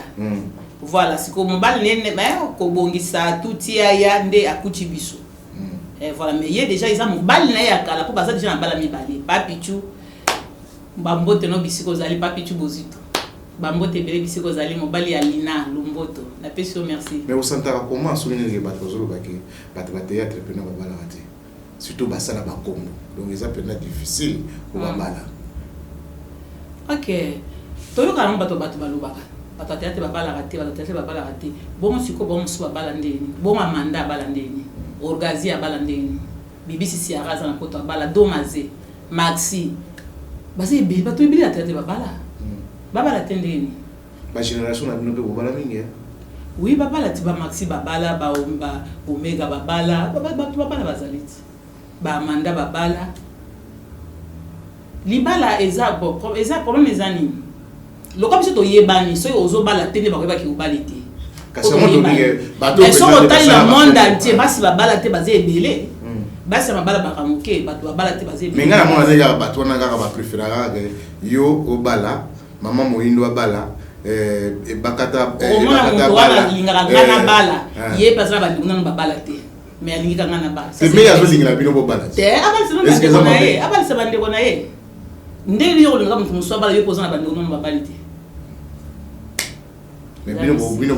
voilà c'est comme mobale nene mais ko bongisa tuti ya nde akuti biso. Voilà, mais il y a déjà ils ont balle na ya kala pour baza déjà na bala mi balé papichu bambote no bisiko zali papichu bozito bambote bele bisiko zali mobali ya lina lumboto na peso merci mais au sentara comment souligner les bateaux zolo baki bateau théâtre pena babala raté surtout basala ba kombo donc ils appellent difficile pour babala. OK tolo kana bateau balobaka bateau théâtre babala raté bateau théâtre babala raté bon siko bon so babala ndeni bon amanda babala ndeni Orgazi à balandeni BBC Siara za na poto bala domaze Maxi basi be bato ibili atete babala babala tendeni ba génération na bino be babala mingi oui babala tiba Maxi babala ba Omega babala babala bazaliti ba Amanda babala libala eza problème ezani lokola biso to yebani so ozo bala tende ba ko ki ubalite parce que bateau le monde entier basi babala te bazé ebele basi babala bakamuke bato babala te bazé mais ngana mona zeka bato wana ngaka ba préférera yo obala mama Moindo abala bakata bala lingaka ngana bala ye pasala ba lingana babala te mais alingika ngana bala c'est mais azo lingala bino bobala te abali se bande kona ye ndeli yo linga mutu muswa bala yo pozana bande kona babali te mais bino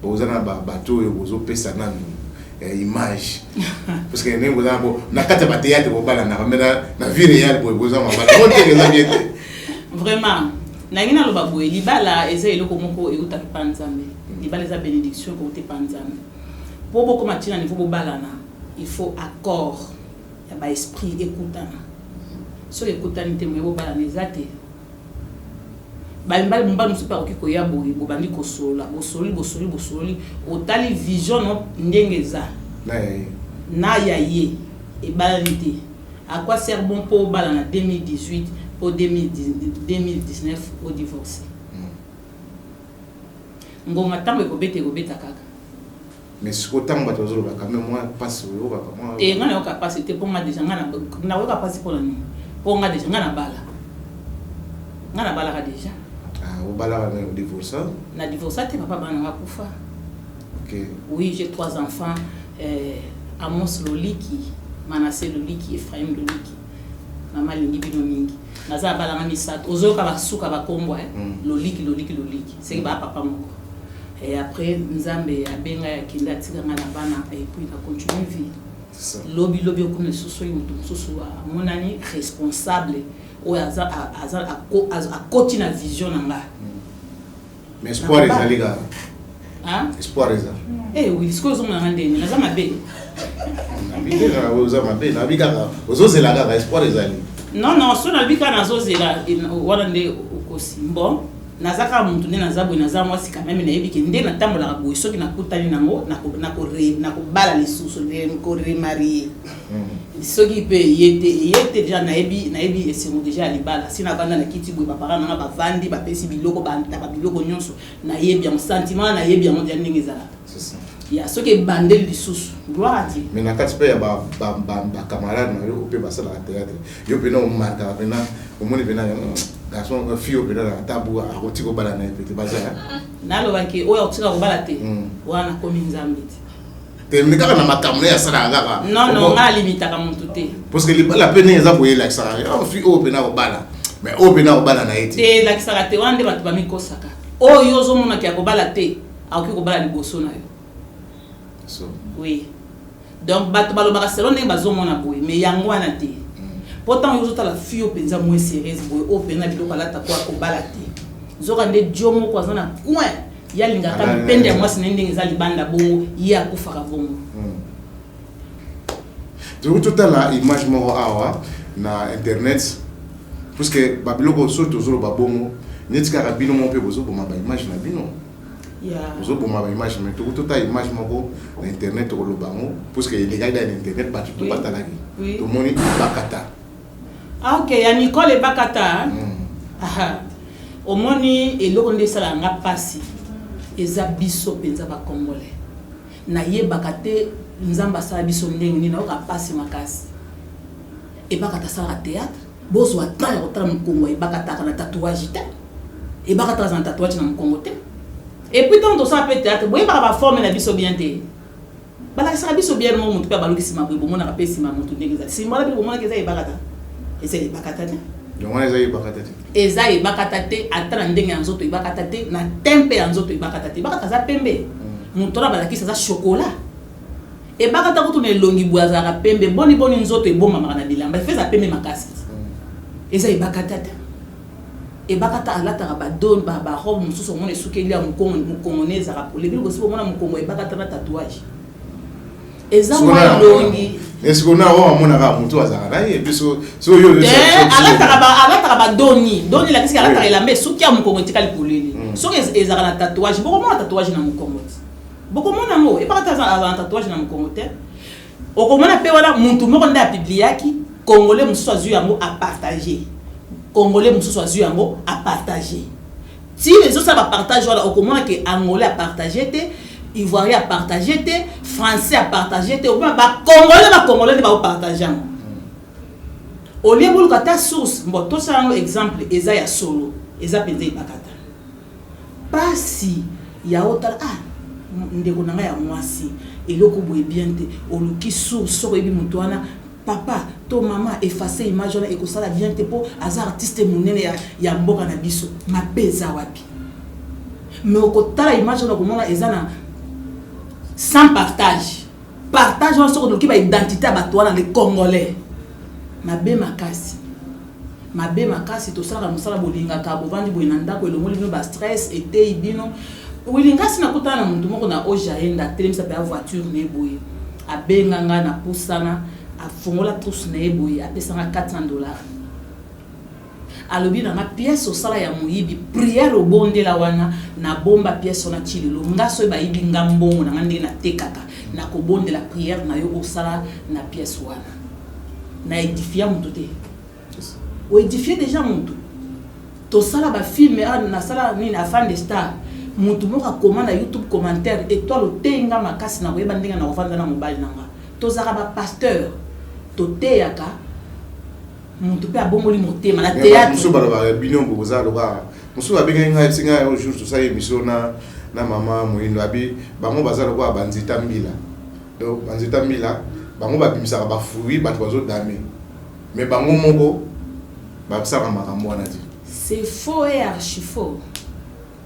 boza na bateau yo bozo pesa na image parce que nem boza na kata ba théâtre bobala na vie réelle boza mabala monte que ça bien vraiment na ngina lo babwe libala eza eloko moko euta panzambe libala eza bénédiction ko te panzambe pour beaucoup matina niveau bobala na il faut accord ya ba esprit écoutana so écoutana te mo bobala na ezate balimbali mbali musupa okiko ya boye bobandi kosola bosoli otali vision no ndengeza na yaye e balite à quoi sert bon pour bala na 2018 pour 2019 au divorce ngoma tambe ko beta kaka mais ce que tant bato zolo quand même moi passe yo ba moi et ngana yo capacité pour nga déjà ngana na yo capacité pour ni pour nga déjà ngana bala ka déjà au bala na divorce na divorce te papa bana kufa. OK oui j'ai 3 enfants Amos Loliki Manassé Loliki Ephraim Loliki mama lingi bino mingi naza bala ngami sat ozoka basuka bakombo Loliki c'est que ba papa moko et après nzambe abenga ya kinda tika ngana bana et puis il a continué vie lobby okune soso mutu soso monani responsable o aza a kotina vision nanga mais espoir ezali ga espoir eza oui ce que zo ngana ndeni naza mabe nabika oza mabe nabika ozozela ga espoir ezali non so nabika nazozela wana nde okosimbo nazaka muntu nde nazabwe naza mwasi quand même na yebike nde na tambola boye soki nakutani nango na ko bala lisusu ko remarier soki pe yete déjà na yebi esengo déjà libala sina banda na kiti boye bapara na bavandi bapesi biloko banta biloko nyonso na yebi ya sentiment na yebi ya mondial ndenge ezala ya soki ebande lisusu gloire à Dieu. Mais na kati pe ya ba camarade na yo pe basala théâtre yo pe na marka pe na omoni pe na garçon fille pe na tabu a roti ko bala na pe bazala na lo baki oyo otika ko bala te wana komi nzambe te me kaka na makamne ya sala ngaka non nga limita ka muntu te parce que la peine eza ko yela sala yo fille o pe na ko bala mais o pe na ko bala na eti te la sala te wande batu ba mikosaka oyo zo mona ki ko bala te akoki ko bala liboso na yo. So. Oui. Donc bato balobaka selon ndenge bazomona boye mais yango wana te. Pourtant yo zotala fille openza moins sérieuse boye opena biloko alata kwa ko bala te. Zoka nde diomo kwa zona coin ya linga ka pende ya mwasi ndenge za libanda bongo ya kufaka bongo. Donc tout la image moko awa na internet parce que babiloko soto zolo babongo netika ka bino mo pe bozo boma ba image na bino. Vous avez une image, mais tout une image sur internet ou le bango, parce que les gars dans internet battent tout pas talagi. Tout le monde est bakata. Ah ok, ya Nicole est bakata. Ah, au moni et l'on dit ça la passi. Eza biso penza ba congolais. Na ye bakate nzamba sa biso ndenge ni na ka passi makasi. Et bakata ça la théâtre. Bozo atala otala mkongo e bakata na tatouage te. E bakata za tatouage na mkongo te. Et puis tant ça peut théâtre, boye ba forme na biso bien te. Bala ça biso bien mo mutu pa baluki sima bo mona ka pesi ma mutu ndenge za. Sima la bo mona ke za ibakata. Et c'est ibakata te. Donc on za ibakata te. Eza ibakata te atala ndenge nzoto ibakata te na tempe nzoto ibakata te. Ibakata za pembe. Mutu la bala ki ça chocolat. Et bakata ko to ne longi boaza ka pembe boni nzoto e bomba makana bilamba. Fait za pembe makasi. Eza ibakata te. Et bakata alata ba don ba robe mususu mona esukeli ya mukongoneza ka le bilo bosi mona mukongo e bakata na tatouage eza mwa longi est-ce qu'on a mona ka mutu azara et puis so yo alata ba doni la kisi alata la mais suki ya mukongo tikali poleli so ezara na tatouage boko mona tatouage na mukongo boko mona mo e bakata za tatouage na mukongo te okomona pe wala muntu moko nda publiaki congolais mususu azu yango a partager Congolais mususu azu yango a partager. Si les autres va partager wala okomona ke angolais a partager te, ivoirien a partager te, français a partager te, ou bien ba congolais ba partager yango. Au lieu bulu kata source, bon to ça un exemple eza ya solo, eza penza ibakata. Pas si ya otala ndeko nanga ya mwasi, eloko boye bien te, oluki source soko ebi mutwana papa to maman effacer image na ekosala bien te po azar artiste monene ya mboka na biso mapeza wapi mais okotala image na komona ezana sans partage on soko doki ba identité ba toana les congolais mabe makasi to sala musala bolinga ka bovandi boina ndako elongoli bino ba stress ete ibino wilinga sina kutana muntu moko na ojaenda telemisa pa voiture ne boye abenganga na pusana a fongola tous na eboye apesanga $400 alobi na pièce au sala ya muyibi prière au bonde la wana na bomba pièce na chililo ngaso ba yibi ngambongo na ngande na tekaka na ko bonde la prière na yo au sala na pièce wana na édifier mutu te o édifier déjà mutu to sala ba film na sala ni na fan de star mutu moka commande YouTube commentaire étoile tenga makasi na koyeba ndenge na ofanda na mobile nanga to zaka ba pasteur toteaka muntu pe abomoli motema na théâtre musu bala bino boza loba musu abenga singa un jour to sa émission na mama moyindo abi bango bazalo kwa banzita mbila donc banzita mbila bango babimisa ba fruit ba tozo dame mais bango moko ba saka makambo wana ti c'est faux et archi faux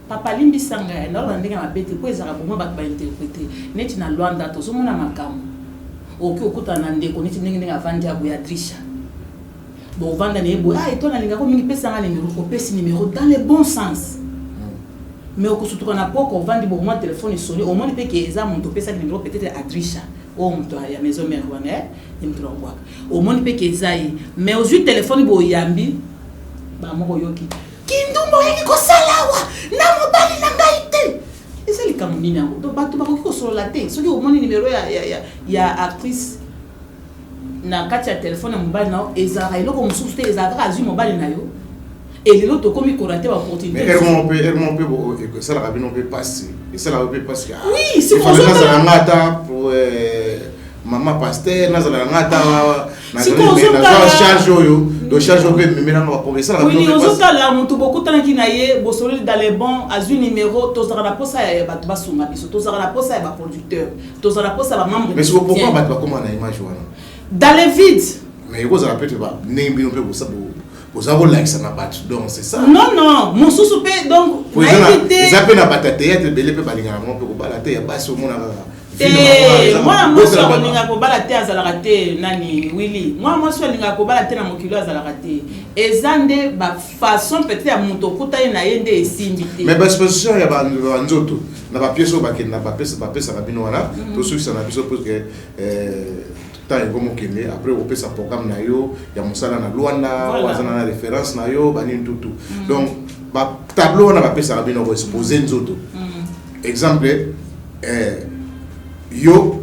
papa limbi sanga na ba ndinga mabete po ezaka bongo ba interpréter neti na Luanda to zomona makambo oki okuta na ndeko neti ndenge avandi ya Beatrice bon vanda ne bo etona linga ko mingi pesa nga numéro ko pesi numéro dans le bon sens mais okusutuka na poko vandi bo moi téléphone sonné au moins pe que eza monto pesa numéro peut-être Adrisha o monto ya maison mère wana imtro kwa au moins pe que eza mais aux téléphone bo yambi ba moko yoki kindumbo yaki ko salawa na mobali na ngaite eza likamuni nango to bato ba ko solo te soki au moins numéro ya actrice na kati ya telefone mobile na ezara eloko mususu te ezara azu mobile na yo et les autres comme ils raté l'opportunité. Mais on peut ça la rabine on peut passer et ça la peut passer. Oui, c'est pour ça pour maman pasteur nazala ngata si on charge yo do charge peut me mettre en pour ça la oui on ça là mutu beaucoup tant qui naie bosolo dans les bons à un numéro tozara la posa ya ba basunga biso tozara la posa ya ba producteur tozara la posa ba membre. Mais pourquoi ba comment na image wana dans les vides. Mais vous avez peut-être pas nembi on peut pour ça vous avez like ça n'a pas donc c'est ça. Non mon sous pe donc naïveté ça peut na pas théâtre belé peut balinga mon peut ba la théâtre ba so mona moi so linga ko bala te azala raté nani Willy moi so linga ko bala te na mokilo azala raté ezande ba façon peut-être ya muto kuta na yende esimbité mais ba exposition ya ba nzoto na ba pièce ba ke na ba pesa rabino wana to so ça na biso parce que tant comme kende après on peut ça programme na yo ya musala na Luanda wazana na référence na yo bani tout donc ba tableau na ba pesa rabino ko exposer nzoto exemple yo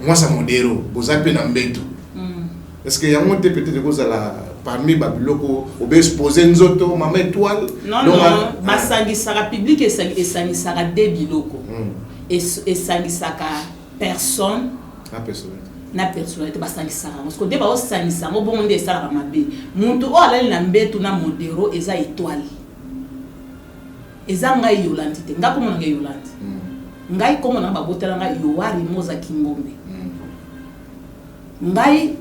moi ça modéro vous avez na mbeto est-ce que y a monté peut-être que ça la parmi babiloko obe exposer nzoto mama étoile non basangi sara public et sangi sara de biloko et sangi saka personne na personnalité basangi sara parce que débat sangi sara mo bon ndé sara mabe muntu o ala na mbeto na modéro eza étoile eza ngai Yolande te ngako mo ngai Yolande ngai komo na babotela ngai Yoari Moza Kingombe ngai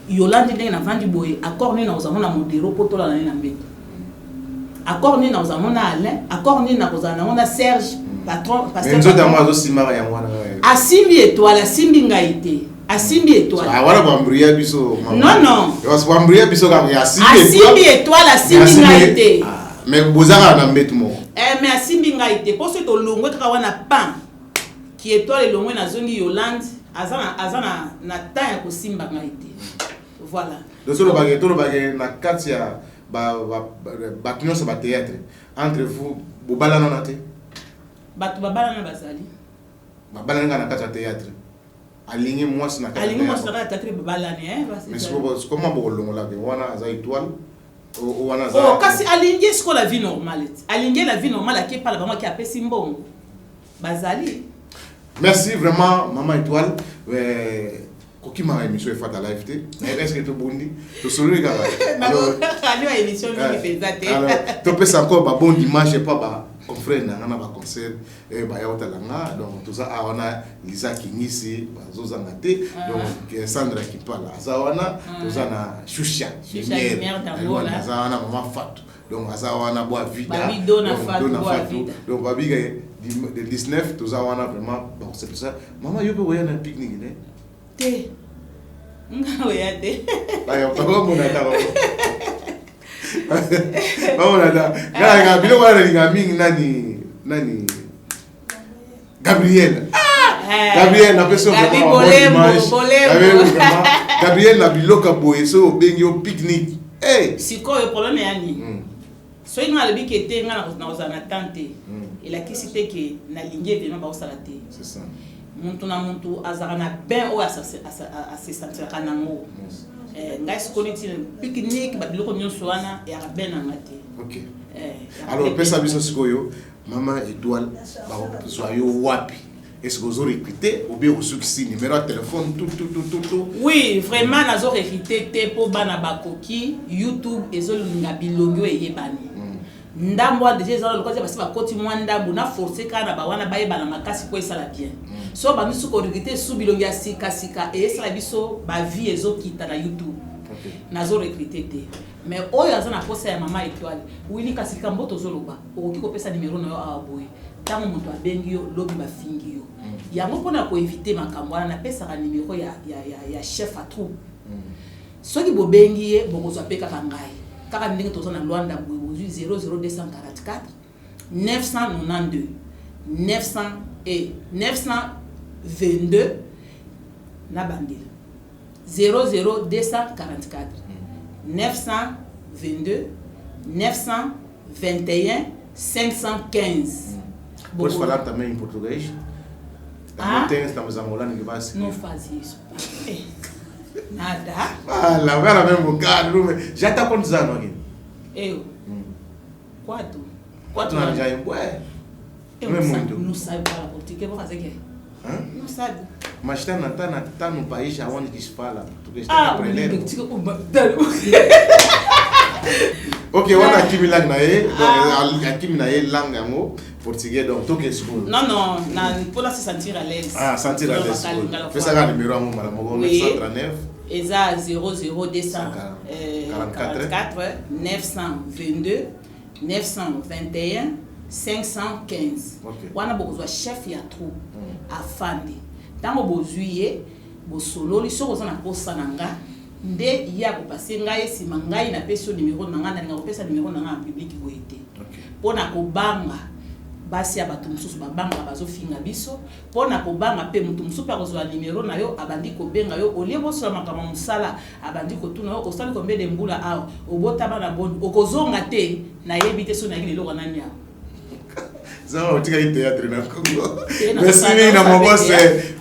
Yolande ndenge na vandi boye accord ni na ozamona modéro potola na na mbeto accord ni na ozamona Alain accord ni na kozana na Serge patron parce que nzo dama zo simara ya mwana asimbi étoile asimbi ngai te asimbi étoile wala kwambria biso non was kwambria biso ka ya asimbi étoile asimbi ngai te mais bozaka na mbeto mo mais asimbi ngai te poso to longwe kaka wana pan qui étoile longwe na zongi Yolande azana na temps ya kosimba ngai te voilà donc tolo bagé na katia ba nyonso ba théâtre entre vous bobalana na te batu babalana bazali babalana na katia théâtre aligné moi na katia aligné moi na théâtre babalana mais comment bolongola ke wana za étoile oh kasi aligné ce qu'on la vie normale aligné la vie normale qui parle vraiment qui a pesi mbongo bazali. Merci vraiment maman étoile koki ma émission est faite à live té est-ce que tu bondi to solo ga alors émission ni pesate alors to pesa encore ba bon dimanche pas ba confrère na ba concert ba ya otalanga donc tout ça on a Lisa Kinyisi bazoza ngate donc Sandra qui parle ça wana tout ça na Shusha lumière d'Angola ça wana maman Fatou donc ça wana boa vida dona Fatou boa vida donc babiga de 19 tout ça wana vraiment donc c'est pour ça maman yo be na pique-nique né te nga ya te ayo papa mona ta mona ta nga bilo wana linga mingi nani Gabriel Gabriel na peso Gabriel na biloka boye so bengi au pique-nique siko le problème yani so inga le biki te nga na ozana tante il a kisité que na ligne vraiment ba osala te c'est ça muntu na muntu azarana ben o se sentir kanango ngai sikoniti pique-nique ba biloko nyonso wana ya ben na ngate OK alors pesa biso sikoyo maman étoile ba soyo wapi est-ce que vous aurez écouté ou bien vous succès numéro de téléphone tout oui vraiment nazo hérité te po bana bakoki YouTube ezolinga bilongo eyebani ndambo déjà ezala lokola basi bakoti mwa ndambo na forcer kana ba wana bayebana makasi po esala bien so ba misu ko hérité sous bilongo ya sika et esala biso ba vie ezokita na YouTube nazo recruter te mais oyo azana posa ya mama étoile Willy kasika mboto zoloba okoki kopesa numéro na yo aboye tango moto abengi yo lobi bafingi yo yango pona ko éviter makambo na pesa ka numéro ya chef à troupe soki bobengi ye bokozwa pe kaka ngai kaka ndenge tozo na Luanda bozu 00244 992 900 et 922 na bandila 00244 922 921 515. Podes falar também em português? Estamos a morar em base. Não faz isso. Nada. Ah, lá vai mesmo bocado. Já está quantos anos aqui? Eu. 4 na déjà un ouais nous savons pas la politique pour fazer que não sabe mas tá no país aonde que se fala português ok on a kimi lang na e donc akimi na e lang yango portugais donc to que school non pour se sentir à l'aise sentir à l'aise fais ça le numéro mo mala mo 939 eza 00244 922 921 515 wana bokozwa chef ya troupe afandi ntango bozwi ye bosololi soki oza na posa na nga nde ye akopase ngai esima ngai napesi yo nimero na ngai nalinga kopesa nimero na ngai en public boye te mpo na kobanga basi ya bato mosusu babanga bazofinga biso mpo na kobanga mpe moto mosusu mpe akozwa nimero na yo abandi kobenga yo olie bosola makambo mosala abandi kotuna yo osali kombele mbula awa obotama na boni okozonga te nayebi te so nayaki leloko nani awa ça on tient théâtre na Congo merci na mon boss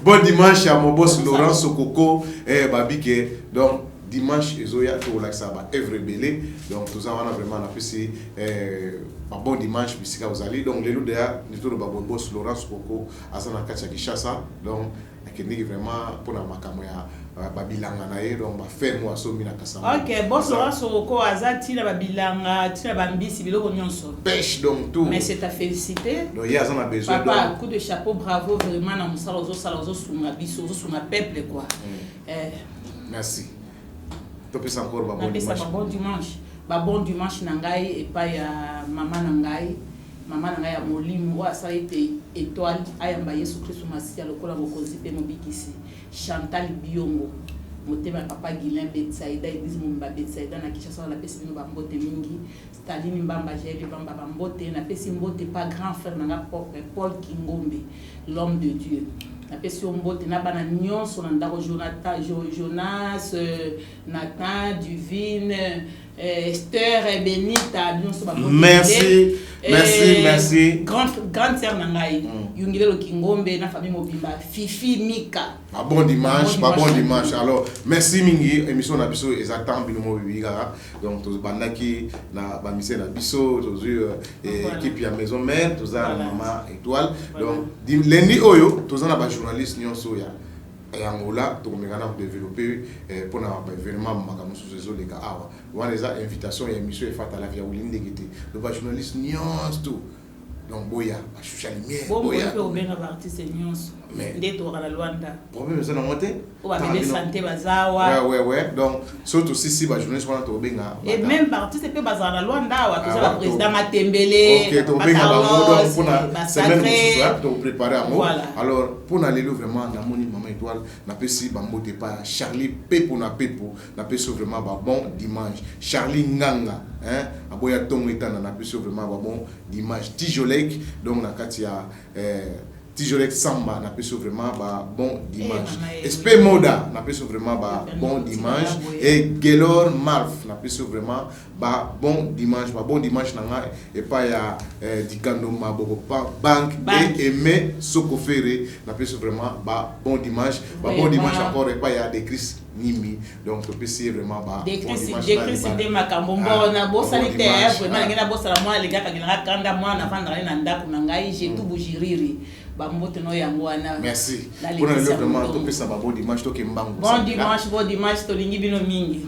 bon dimanche à mon boss Laurent Sokoko babike donc dimanche ezoya to relaxa ba Evre Belé donc tout ça on a vraiment apprécié bon dimanche bisika ozali donc lelo déjà ni to ba boss Laurent Sokoko asana kacha Kishasa donc akendiki vraiment pour na makambo ya babilanga na ye donc ba faire moi so mina kasama OK boss Laurent Sokoko azati na babilanga tina bambisi biloko nyonso pêche donc tout mais c'est à féliciter donc il y a ça besoin papa coup de chapeau bravo vraiment na musala ozo sunga biso ozo sunga peuple quoi merci to pesa encore ba bon dimanche na ngai epa ya mama na ngai ya molimo wa sala ete étoile ayamba Yesu Kristo Masia lokola mokonzi pe mobikisi Chantal Biongo motema papa Guilain Betsaida Elise Mumba Betsaida na Kishasa la pesi no bambote mingi Staline Mbamba Jeli Bamba bambote na pesi mbote pas grand frère na Paul Kingombe l'homme de Dieu na pesi mbote na bana nyonso na ndako Jonas Nathan Divine Esther et Benita merci grande sœur nangai Yungile Kingombe na famille Mobimba Fifi Mika bon dimanche alors merci mingi émission na biso exactement binomo biga donc to bandaki na ba mission na biso to équipe ya maison mère to za mama étoile donc lundi oyo to za na ba journaliste nyonso ya Angola to mekana ko développer pour na ba événement makambo sous les gars awa wana za invitation ya émission e fata la via ulinde gete le ba journaliste nyonso tout donc boya ba social media boya ko benga ba artiste nyonso ndeto kala Luanda problème ça na monter o ba bele santé bazawa ouais donc surtout si ba journaliste wana to benga et même ba artiste pe bazana Luanda wa to ba président Matembele OK to benga ba donc pour na semaine pour to préparer à moi alors pour na lelo vraiment na moni maman étoile na pesi ba mbote pa Charlie Pepo na pesi vraiment ba bon dimanche Charlie Nganga aboya tongo etana na pesi vraiment ba bon dimanche Tijolek donc na katia Tijolek Samba na pesi vraiment ba bon dimanche Espe Moda na pesi vraiment ba bon dimanche et Gelor Marf na pesi vraiment ba bon dimanche na nga et pas ya Dikando Maboko bank et Aimé Sokofere na pesi vraiment ba bon dimanche encore et pas ya de Chris Nimi donc to pesi vraiment ba bon dimanche de makambo mbona bosali te vraiment ngena bosala moi les gars kangena kanda moi na vendre na ndako na ngai j'ai tout bujiriri bambote no yango wana merci pour le vraiment to pesa ba bon dimanche to ke mbangu bon dimanche to lingi bino mingi